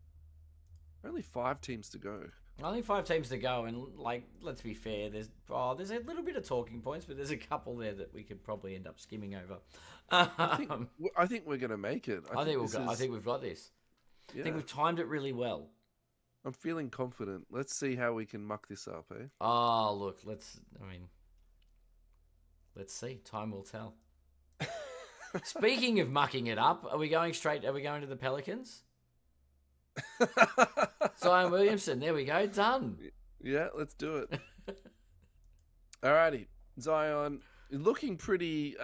only 5 teams to go.
Only 5 teams to go, and let's be fair. There's a little bit of talking points, but there's a couple there that we could probably end up skimming over.
I think we're gonna make it.
I think we've got this.
Yeah.
I think we've timed it really well.
I'm feeling confident. Let's see how we can muck this up, eh?
Oh, look, let's see. Time will tell. Speaking of mucking it up, are we going to the Pelicans? Zion Williamson, there we go, done.
Yeah, let's do it. Alrighty, Zion looking pretty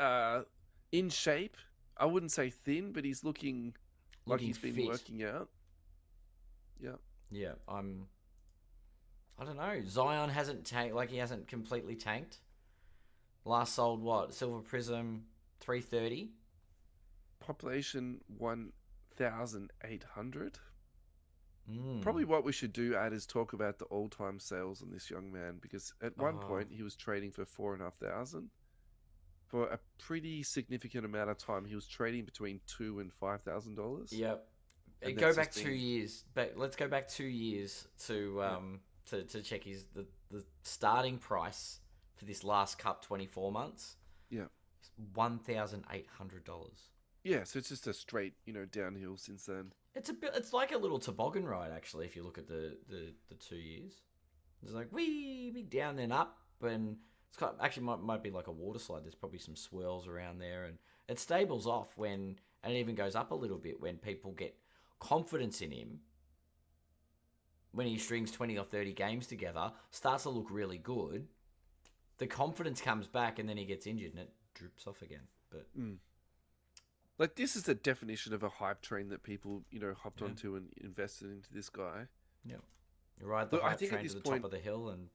in shape. I wouldn't say thin, but he's looking like he's been
fit.
working out. Yeah.
Yeah, I don't know. Zion hasn't tanked, he hasn't completely tanked. Last sold what? Silver Prism 330.
Population 1,800.
Mm.
Probably what we should do, Ad, is talk about the all-time sales on this young man, because at one point he was trading for 4,500. For a pretty significant amount of time, he was trading between $2,000 and $5,000.
Yep. Go back 2 years. Let's go back 2 years to check the starting price for this last cup 24 months.
Yeah.
$1,800.
Yeah, so it's just a straight, downhill since then.
It's like a little toboggan ride, actually, if you look at the 2 years. It's like wee down then up, and it's actually might be like a water slide. There's probably some swirls around there, and it stables off and it even goes up a little bit when people get confidence in him. When he strings 20 or 30 games together, starts to look really good. The confidence comes back, and then he gets injured, and it drips off again. But
like, this is the definition of a hype train that people, hopped onto and invested into this guy.
Yeah, you ride the hype train to the top of the hill, and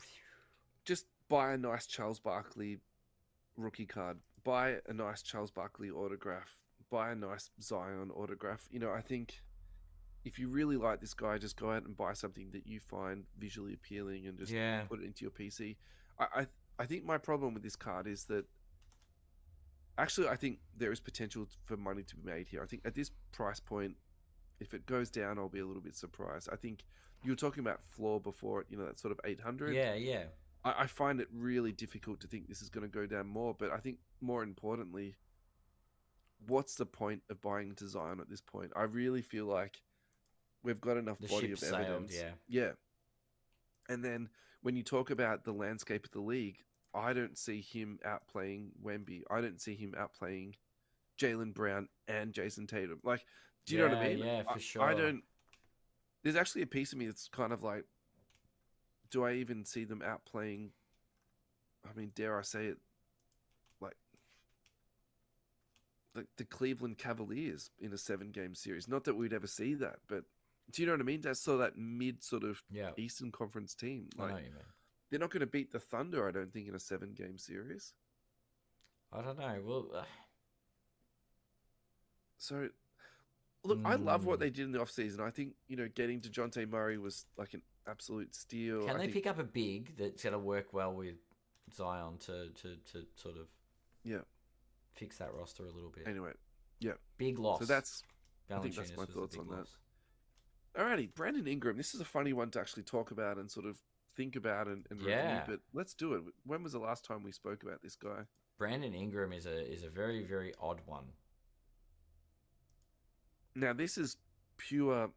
just buy a nice Charles Barkley rookie card, buy a nice Charles Barkley autograph, buy a nice Zion autograph. I think if you really like this guy, just go out and buy something that you find visually appealing and just put it into your PC. I think my problem with this card is that actually I think there is potential for money to be made here. I think at this price point, if it goes down, I'll be a little bit surprised. I think you were talking about floor before it, that sort of 800.
Yeah.
I find it really difficult to think this is going to go down more, but I think more importantly, what's the point of buying into Zion at this point? I really feel like we've got enough body of evidence. Yeah. And then when you talk about the landscape of the league, I don't see him outplaying Wemby. I don't see him outplaying Jaylen Brown and Jason Tatum. Like, do you know what I mean?
Yeah, for sure.
I don't. There's actually a piece of me that's kind of like, do I even see them outplaying? I mean, dare I say it, like the Cleveland Cavaliers in a 7-game series? Not that we'd ever see that, but do you know what I mean? That's sort of that mid sort of Eastern Conference team. Like,
I know what you mean.
They're not going to beat the Thunder, I don't think, in a 7-game series.
I don't know. Well,
So look, I love what they did in the offseason. I think, getting DeJounte Murray was like an absolute steal.
Can
I
they
think,
pick up a big that's going to work well with Zion to sort of
yeah.
fix that roster a little bit?
Anyway, yeah.
Big
So
loss.
I think that's
Valanciunas
my
was a
thoughts
big
on
loss.
that. Alrighty, Brandon Ingram. This is a funny one to actually talk about and sort of think about and review,
Yeah.
but let's do it. When was the last time we spoke about this guy?
Brandon Ingram is a very, very odd one.
Now, this is pure.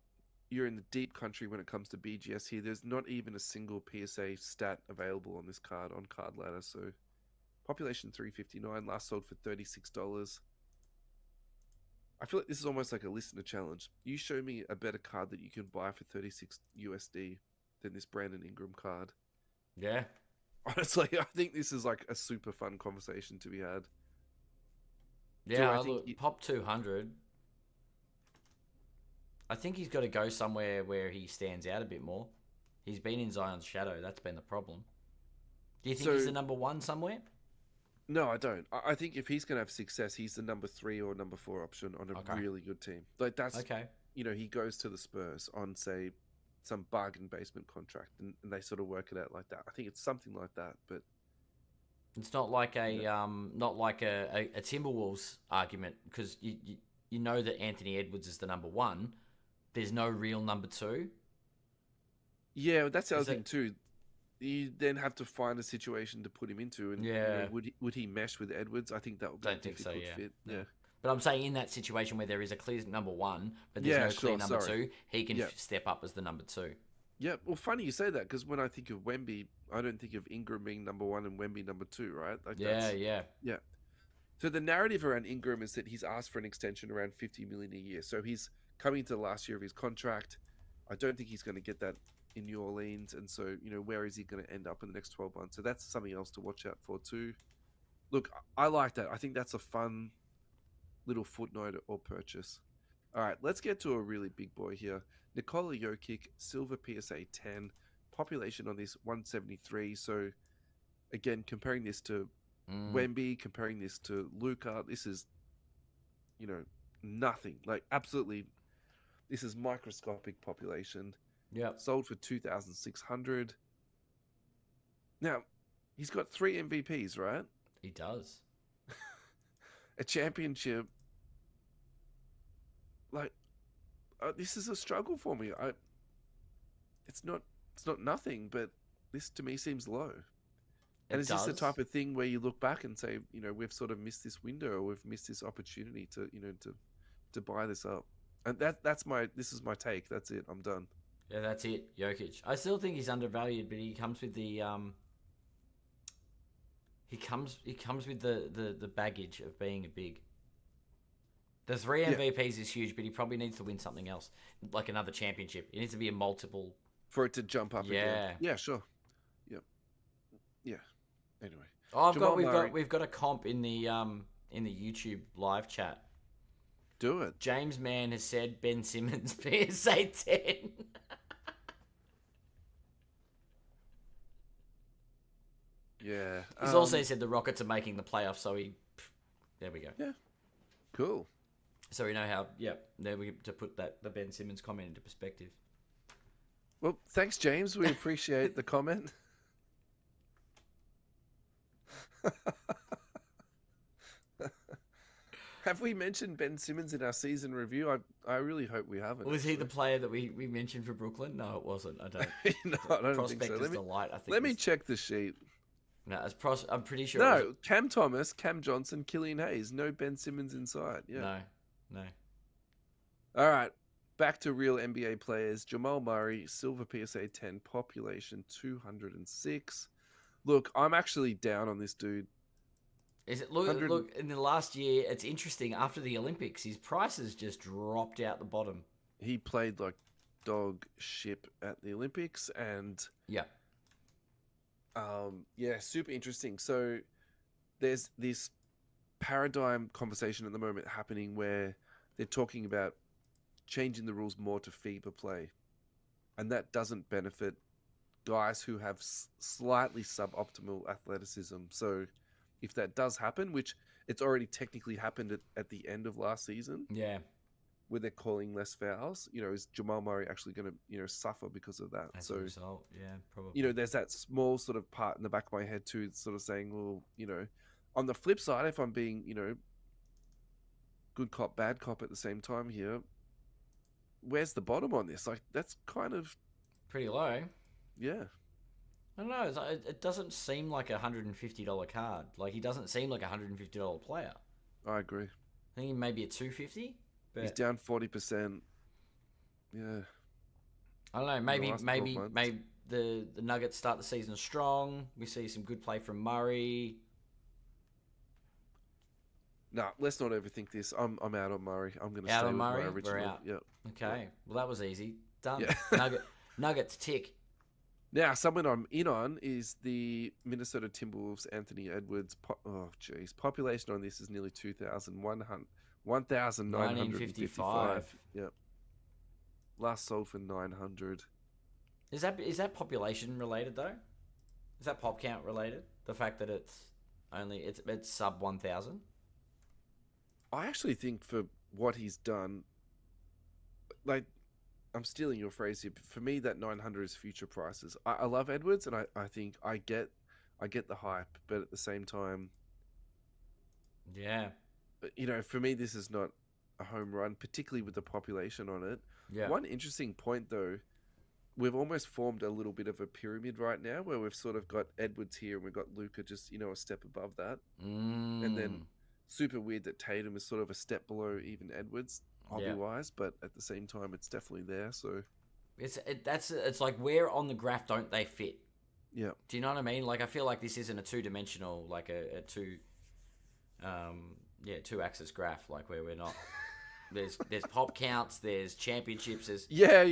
You're in the deep country when it comes to BGS here. There's not even a single PSA stat available on this card, on Card Ladder. So, population 359, last sold for $36. I feel like this is almost like a listener challenge. You show me a better card that you can buy for 36 USD than this Brandon Ingram card.
Yeah.
Honestly, I think this is like a super fun conversation to be had.
Yeah, Pop 200. I think he's got to go somewhere where he stands out a bit more. He's been in Zion's shadow. That's been the problem. Do you think he's the number one somewhere?
No, I don't. I think if he's going to have success, he's the number 3 or number 4 option on a really good team. Like that's
okay.
He goes to the Spurs on, say, some bargain basement contract, and they sort of work it out like that. I think it's something like that, but
it's not like a Timberwolves argument, because you know that Anthony Edwards is the number one. There's no real number 2.
Yeah, that's the other thing too. You then have to find a situation to put him into, and would he mesh with Edwards? I think that would be a difficult fit. Yeah.
But I'm saying in that situation where there is a clear number 1, but there's no clear number 2, he can step up as the number 2.
Yeah, well, funny you say that, because when I think of Wemby, I don't think of Ingram being number 1 and Wemby number 2, right? Like
yeah.
So the narrative around Ingram is that he's asked for an extension around $50 million a year. So he's coming to the last year of his contract. I don't think he's going to get that in New Orleans, and so where is he going to end up in the next 12 months? So that's something else to watch out for too. Look, I like that. I think that's a fun little footnote or purchase. All right, let's get to a really big boy here. Nikola Jokic, silver PSA 10, population on this 173. So again, comparing this to Wemby, comparing this to Luka, this is nothing. Like absolutely, this is microscopic population.
Yeah.
Sold for 2,600. Now, he's got 3 MVPs, right?
He does.
A championship. Like, this is a struggle for me. It's not nothing, but this to me seems low. And is this the type of thing where you look back and say, we've sort of missed this window, or we've missed this opportunity to, to buy this up? And this is my take. That's it. I'm done.
Yeah, that's it. Jokic. I still think he's undervalued, but he comes with the he comes with the baggage of being a big. The 3 MVPs is huge, but he probably needs to win something else, like another championship. It needs to be a multiple
for it to jump up again. Yeah, sure. Yep. Yeah. Anyway.
We've got a comp in the YouTube live chat.
Do it.
James Mann has said Ben Simmons PSA 10.
Yeah.
He's also said the Rockets are making the playoffs, so there we go.
Yeah. Cool.
So we know how, there we to put the Ben Simmons comment into perspective.
Well, thanks, James. We appreciate the comment. Have we mentioned Ben Simmons in our season review? I really hope we haven't.
Was he the player that we mentioned for Brooklyn? No, it wasn't. I don't.
No, I don't think so.
Delight, I think
let me check the sheet.
No, I'm pretty sure.
No, Cam Thomas, Cam Johnson, Killian Hayes. No Ben Simmons inside. Yeah.
No.
All right. Back to real NBA players. Jamal Murray, silver PSA 10, population 206. Look, I'm actually down on this dude.
Is it look in the last year? It's interesting. After the Olympics, his prices just dropped out the bottom.
He played like dog shit at the Olympics, and super interesting. So there's this paradigm conversation at the moment happening where they're talking about changing the rules more to FIBA play, and that doesn't benefit guys who have slightly suboptimal athleticism. So if that does happen, which it's already technically happened at the end of last season,
Yeah,
where they're calling less fouls, is Jamal Murray actually going to, suffer because of that?
as a
So,
result, yeah, probably.
there's that small sort of part in the back of my head too, sort of saying, well, on the flip side, if I'm being, good cop, bad cop at the same time here, where's the bottom on this? Like, that's kind of,
Pretty low.
yeah,
I don't know. It doesn't seem like $150 card. Like he doesn't seem like $150 player.
I agree.
I think maybe a 250,
He's
but
down 40%. Yeah,
I don't know.
in the
Maybe
last 12
maybe
months.
maybe the Nuggets start the season strong. We see some good play from Murray.
Nah, let's not overthink this. I'm out on Murray. I'm going to
Out
stay
on
with my
Murray, we're
original.
out.
Yep. Yep.
Okay, well that was easy. Done.
Yeah.
Nuggets tick.
Now, someone I'm in on is the Minnesota Timberwolves, Anthony Edwards. Oh, geez. Population on this is nearly 1,955.
1955.
Yep. Last sold for 900.
Is that population related though? Is that pop count related? The fact that it's sub 1,000.
I actually think for what he's done, like, I'm stealing your phrase here. But for me, that 900 is future prices. I love Edwards, and I think I get the hype, but at the same time,
Yeah,
for me, this is not a home run, particularly with the population on it.
yeah.
One interesting point, though, we've almost formed a little bit of a pyramid right now, where we've sort of got Edwards here, and we've got Luka just a step above that, and then super weird that Tatum is sort of a step below even Edwards, hobby wise, but at the same time, it's definitely there. So
It's like where on the graph don't they fit?
yeah,
Do you know what I mean? Like I feel like this isn't a two-dimensional, like a two-axis graph, like where we're not. There's pop counts, there's championships,
yeah,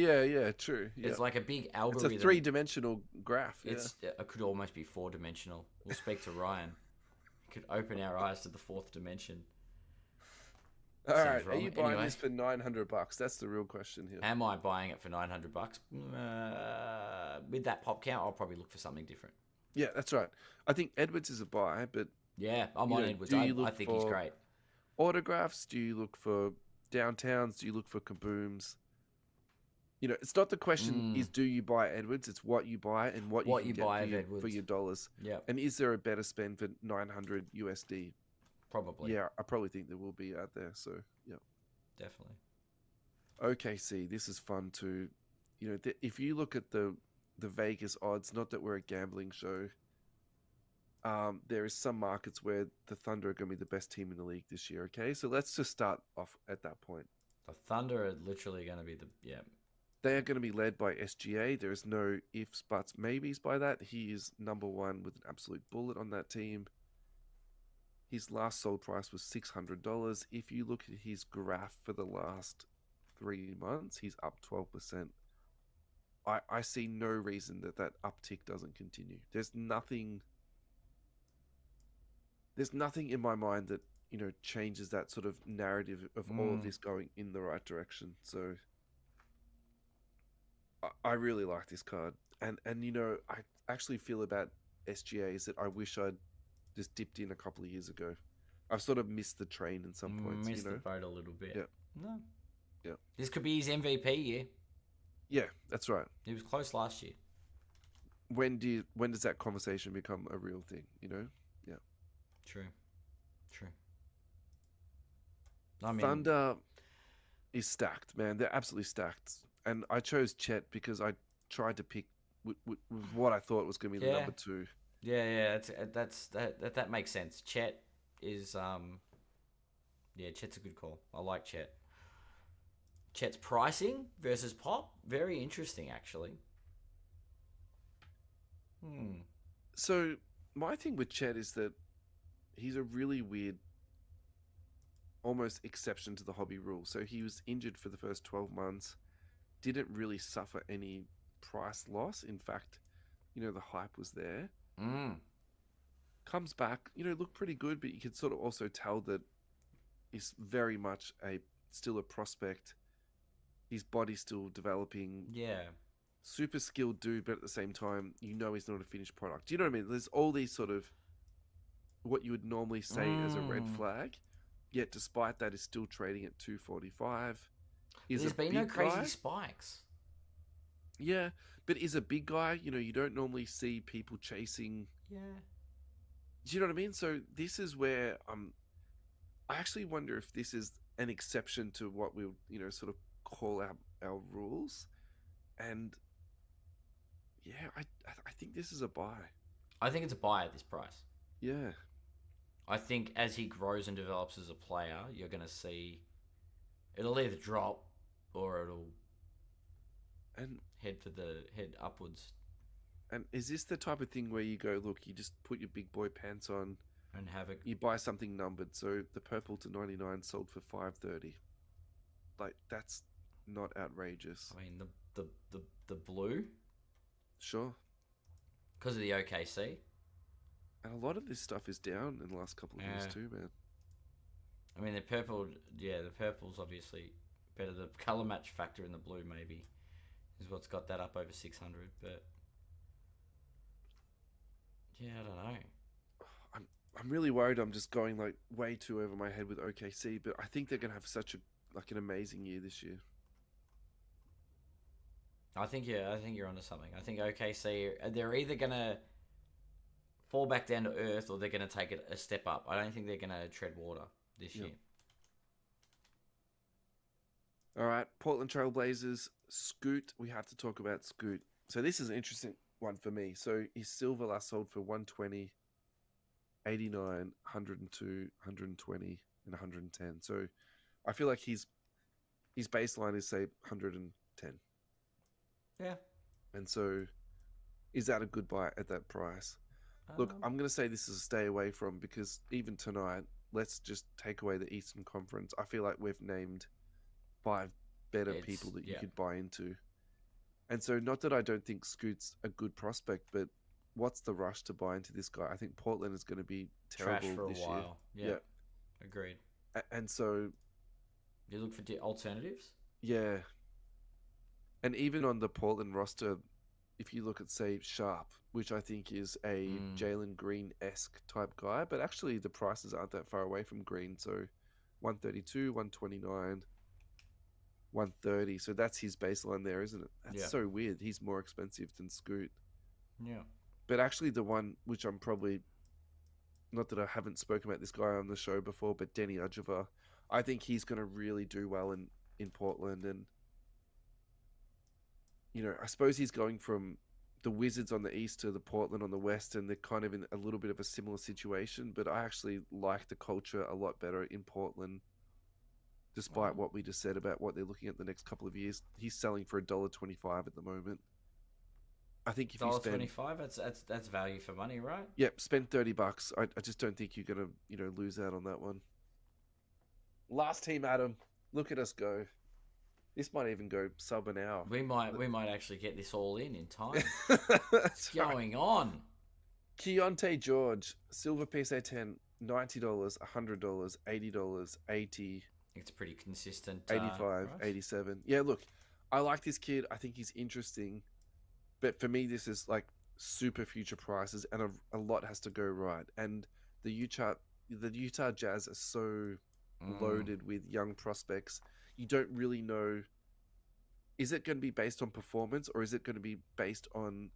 true. Yeah.
it's like a big
It's
algorithm.
a three-dimensional graph. Yeah.
It could almost be four-dimensional. We'll speak to Ryan. It could open our eyes to the fourth dimension.
All
Seems
right, are
wrong.
you buying
Anyway.
this for $900? That's the real question here.
Am I buying it for $900? With that pop count, I'll probably look for something different.
Yeah, that's right. I think Edwards is a buy, but
Yeah, I'm
You
on
know,
Edwards.
do you
I
look
think he's
for-
great.
autographs? Do you look for downtowns? Do you look for kabooms? It's not the question is do you buy Edwards? It's what you buy and what
What
you
you
can
buy
get
of
for
Edwards.
your dollars.
Yeah,
And is there a better spend for 900 USD?
probably.
Yeah, I probably think there will be out there. So yeah.
Definitely.
OKC, this is fun too. If you look at the Vegas odds, not that we're a gambling show, there is some markets where the Thunder are going to be the best team in the league this year. Okay, so let's just start off at that point.
The Thunder are literally going to be
They are going to be led by SGA. There is no ifs, buts, maybes by that. He is number one with an absolute bullet on that team. His last sold price was $600. If you look at his graph for the last 3 months, he's up 12%. I see no reason that uptick doesn't continue. There's nothing in my mind that changes that sort of narrative of all of this going in the right direction. So I really like this card, and I actually feel about SGA is that I wish I'd just dipped in a couple of years ago. I've sort of missed the train in some points.
missed the boat a little bit.
Yeah.
No.
Yeah.
This could be his MVP year.
Yeah, that's right.
He was close last year.
When does that conversation become a real thing? Yeah.
True. I mean,
Thunder is stacked, man. They're absolutely stacked. And I chose Chet because I tried to pick with what I thought was going to be the
Yeah.
number 2.
Yeah. That makes sense. Chet is Chet's a good call. I like Chet. Chet's pricing versus pop, very interesting actually.
So my thing with Chet is that he's a really weird, almost exception to the hobby rule. So he was injured for the first 12 months, didn't really suffer any price loss. In fact, the hype was there. Comes back, looked pretty good, but you could sort of also tell that he's very much still a prospect. His body's still developing.
Yeah.
Super skilled dude, but at the same time, he's not a finished product. Do you know what I mean? There's all these sort of what you would normally say as a red flag. Yet, despite that, is still trading at 245.
But
Is a
there's been no
big
crazy
guy.
spikes.
Yeah, but is a big guy. You don't normally see people chasing.
Yeah.
Do you know what I mean? So this is where I actually wonder if this is an exception to what we'll sort of call our rules. And yeah, I think this is a buy.
I think it's a buy at this price.
Yeah,
I think as he grows and develops as a player, you're going to see it'll either drop or it'll
and
head upwards
and is this the type of thing where you go, look, you just put your big boy pants on,
and have it.
you buy something numbered. So the purple to 99 sold for 530. Like that's not outrageous.
I mean the blue
Sure.
because of the OKC.
And a lot of this stuff is down in the last couple of years too, man.
I mean the purple, yeah, the purple's obviously better. The color match factor in the blue maybe is what's got that up over 600. But yeah, I don't know.
I'm really worried. I'm just going like way too over my head with OKC, but I think they're gonna have such an amazing year this year.
I think you're onto something. I think OKC, they're either gonna fall back down to earth or they're gonna take it a step up. I don't think they're gonna tread water this year.
All right, Portland Trailblazers, Scoot. We have to talk about Scoot. So this is an interesting one for me. So his silver last sold for 120, 89, 102, 120, and 110. So I feel like his baseline is say 110.
Yeah.
And so is that a good buy at that price? Look, I'm going to say this is a stay away from, because even tonight, let's just take away the Eastern Conference. I feel like we've named 5 better people that you could buy into. And so not that I don't think Scoot's a good prospect, but what's the rush to buy into this guy? I think Portland is going to be terrible
trash for
this
a while.
year.
Yeah. Agreed.
And so
You look for alternatives?
yeah. And even on the Portland roster, if you look at, say, Sharp, which I think is a Jalen Green-esque type guy, but actually the prices aren't that far away from Green. So 132, 129, 130. So that's his baseline there, isn't it? That's so weird. He's more expensive than Scoot.
Yeah.
But actually the one which I'm probably, not that I haven't spoken about this guy on the show before, but Denny Ujava, I think he's going to really do well in Portland. And I suppose he's going from the Wizards on the east to the Portland on the west, and they're kind of in a little bit of a similar situation. But I actually like the culture a lot better in Portland, despite what we just said about what they're looking at the next couple of years. He's selling for $1.25 at the moment. I think if you spend
$1.25, that's value for money, right?
Yep, spend $30. I just don't think you're gonna lose out on that one. Last team, Adam. Look at us go. This might even go sub an hour.
We might actually get this all in time. What's going on?
Keontae George, silver PSA 10, $90, $100, $80, $80.
It's pretty consistent.
85,
price.
87. Yeah, look, I like this kid. I think he's interesting. But for me, this is like super future prices, and a lot has to go right. And the Utah Jazz are so loaded with young prospects. You don't really know, is it going to be based on performance, or is it going to be based on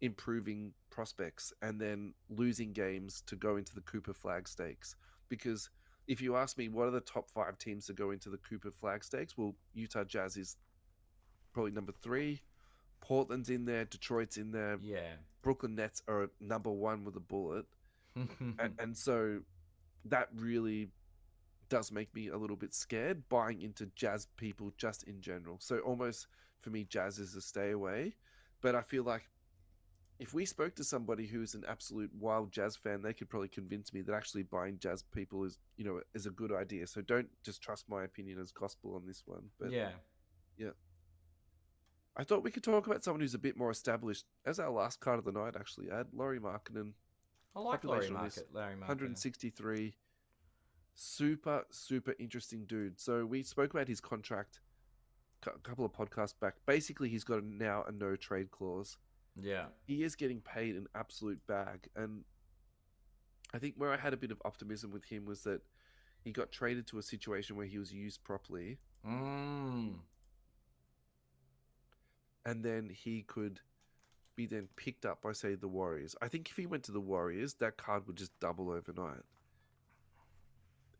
improving prospects and then losing games to go into the Cooper Flag Stakes? Because if you ask me, what are the top 5 teams to go into the Cooper Flag Stakes? Well, Utah Jazz is probably number 3. Portland's in there. Detroit's in there.
Yeah.
Brooklyn Nets are number 1 with a bullet. and so that really does make me a little bit scared buying into Jazz people just in general. So almost for me, Jazz is a stay away. But I feel like if we spoke to somebody who's an absolute wild Jazz fan, they could probably convince me that actually buying Jazz people is a good idea. So don't just trust my opinion as gospel on this one. But yeah. I thought we could talk about someone who's a bit more established as our last card of the night, actually. Laurie Markkinen.
I like Laurie Markkinen.
163. Super, super interesting dude. So we spoke about his contract a couple of podcasts back. Basically, he's got now a no trade clause.
Yeah.
He is getting paid an absolute bag. And I think where I had a bit of optimism with him was that he got traded to a situation where he was used properly,
Mm.
and then he could be then picked up by, say, the Warriors. I think if he went to the Warriors, that card would just double overnight.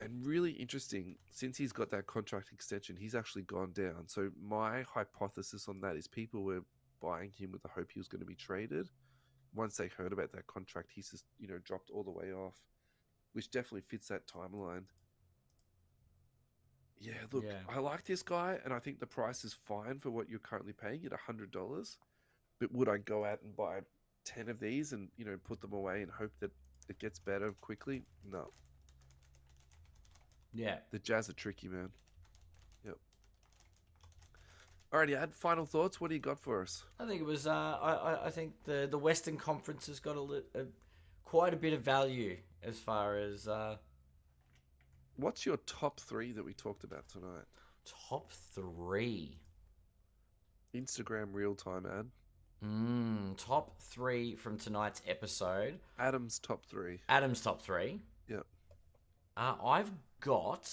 And really interesting, since he's got that contract extension, he's actually gone down. So my hypothesis on that is people were buying him with the hope he was going to be traded. Once they heard about that contract, he's just, dropped all the way off, which definitely fits that timeline. Yeah, look,
Yeah.
I like this guy, and I think the price is fine for what you're currently paying at $100. But would I go out and buy 10 of these and, put them away and hope that it gets better quickly? No.
Yeah.
The Jazz are tricky, man. Yep. Alrighty, Ad, final thoughts. What do you got for us?
I think it was. I think the Western Conference has got quite a bit of value as far as
What's your top three that we talked about tonight?
top three.
Instagram real time ad.
Top three from tonight's episode.
Adam's top three.
Adam's top three.
Yep.
I've got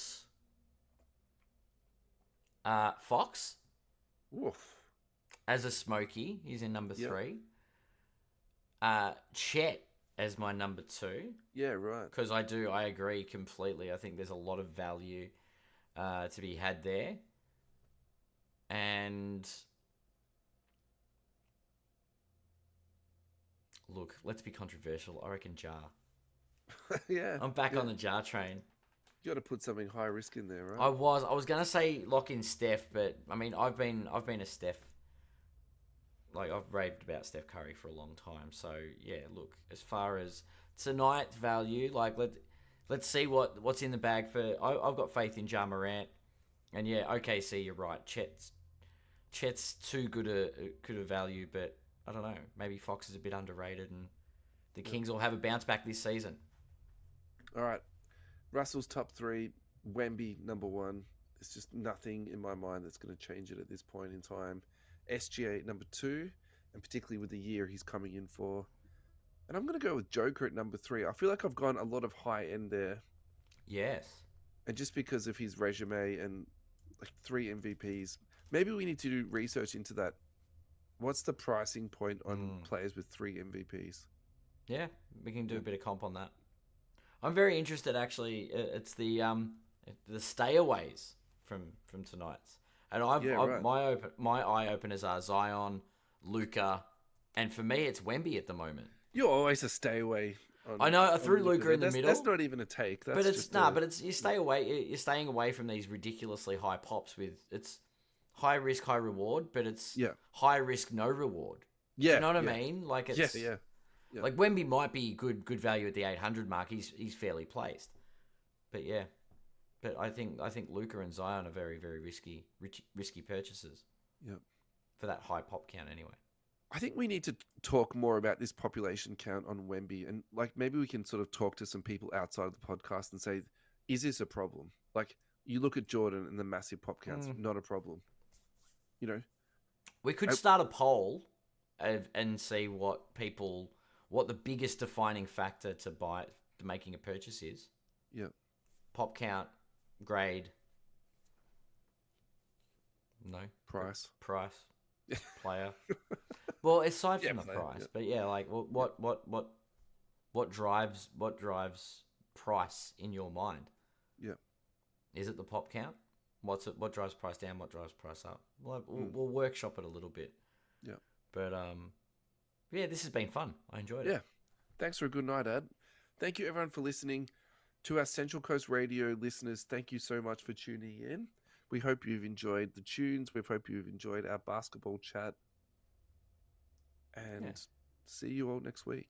Fox
Woof.
as a smoky. He's in number
Yep.
3. Chet as my number 2.
Yeah, right.
Because I agree completely. I think there's a lot of value to be had there. And look, let's be controversial. I reckon Jar.
Yeah.
I'm back on the Jar train.
You got to put something high risk in there, right?
I was gonna say lock in Steph, but I mean I've been a Steph. Like I've raved about Steph Curry for a long time. So yeah, look, as far as tonight's value, like let's see what's in the bag for. I've got faith in Ja Morant, and yeah, OKC, you're right. Chet's too good a value, but I don't know. Maybe Fox is a bit underrated, and the Kings will have a bounce back this season.
All right. Russell's top three. Wemby, number 1. There's just nothing in my mind that's going to change it at this point in time. SGA, number 2, and particularly with the year he's coming in for. And I'm going to go with Joker at number 3. I feel like I've gone a lot of high end there.
Yes.
And just because of his resume and like 3 MVPs, maybe we need to do research into that. What's the pricing point on players with 3 MVPs?
Yeah, we can do a bit of comp on that. I'm very interested, actually. It's the stayaways from tonight's, and my eye openers are Zion, Luka, and for me it's Wemby at the moment.
You're always a stay away.
I know I threw Luka in the middle.
That's not even a take. That's
but it's you stay away. You're staying away from these ridiculously high pops with it's high risk, high reward, but it's high risk, no reward.
Yeah,
you know what I mean? Like it's
yeah.
Like Wemby might be good value at the 800 mark. He's fairly placed, but yeah. But I think Luka and Zion are very very risky purchases.
Yep.
For that high pop count anyway.
I think we need to talk more about this population count on Wemby, and like maybe we can sort of talk to some people outside of the podcast and say, is this a problem? Like you look at Jordan and the massive pop counts, not a problem. You know,
we could start a poll and see what the biggest defining factor to making a purchase is.
Yeah.
Pop count, grade. No.
Price.
Player. Well, aside from the price, but yeah, like what drives price in your mind?
Yeah.
Is it the pop count? What drives price down? What drives price up? We'll workshop it a little bit.
Yeah.
But yeah, this has been fun. I enjoyed it.
Yeah. Thanks for a good night, Ad. Thank you, everyone, for listening. To our Central Coast Radio listeners, thank you so much for tuning in. We hope you've enjoyed the tunes. We hope you've enjoyed our basketball chat. And see you all next week.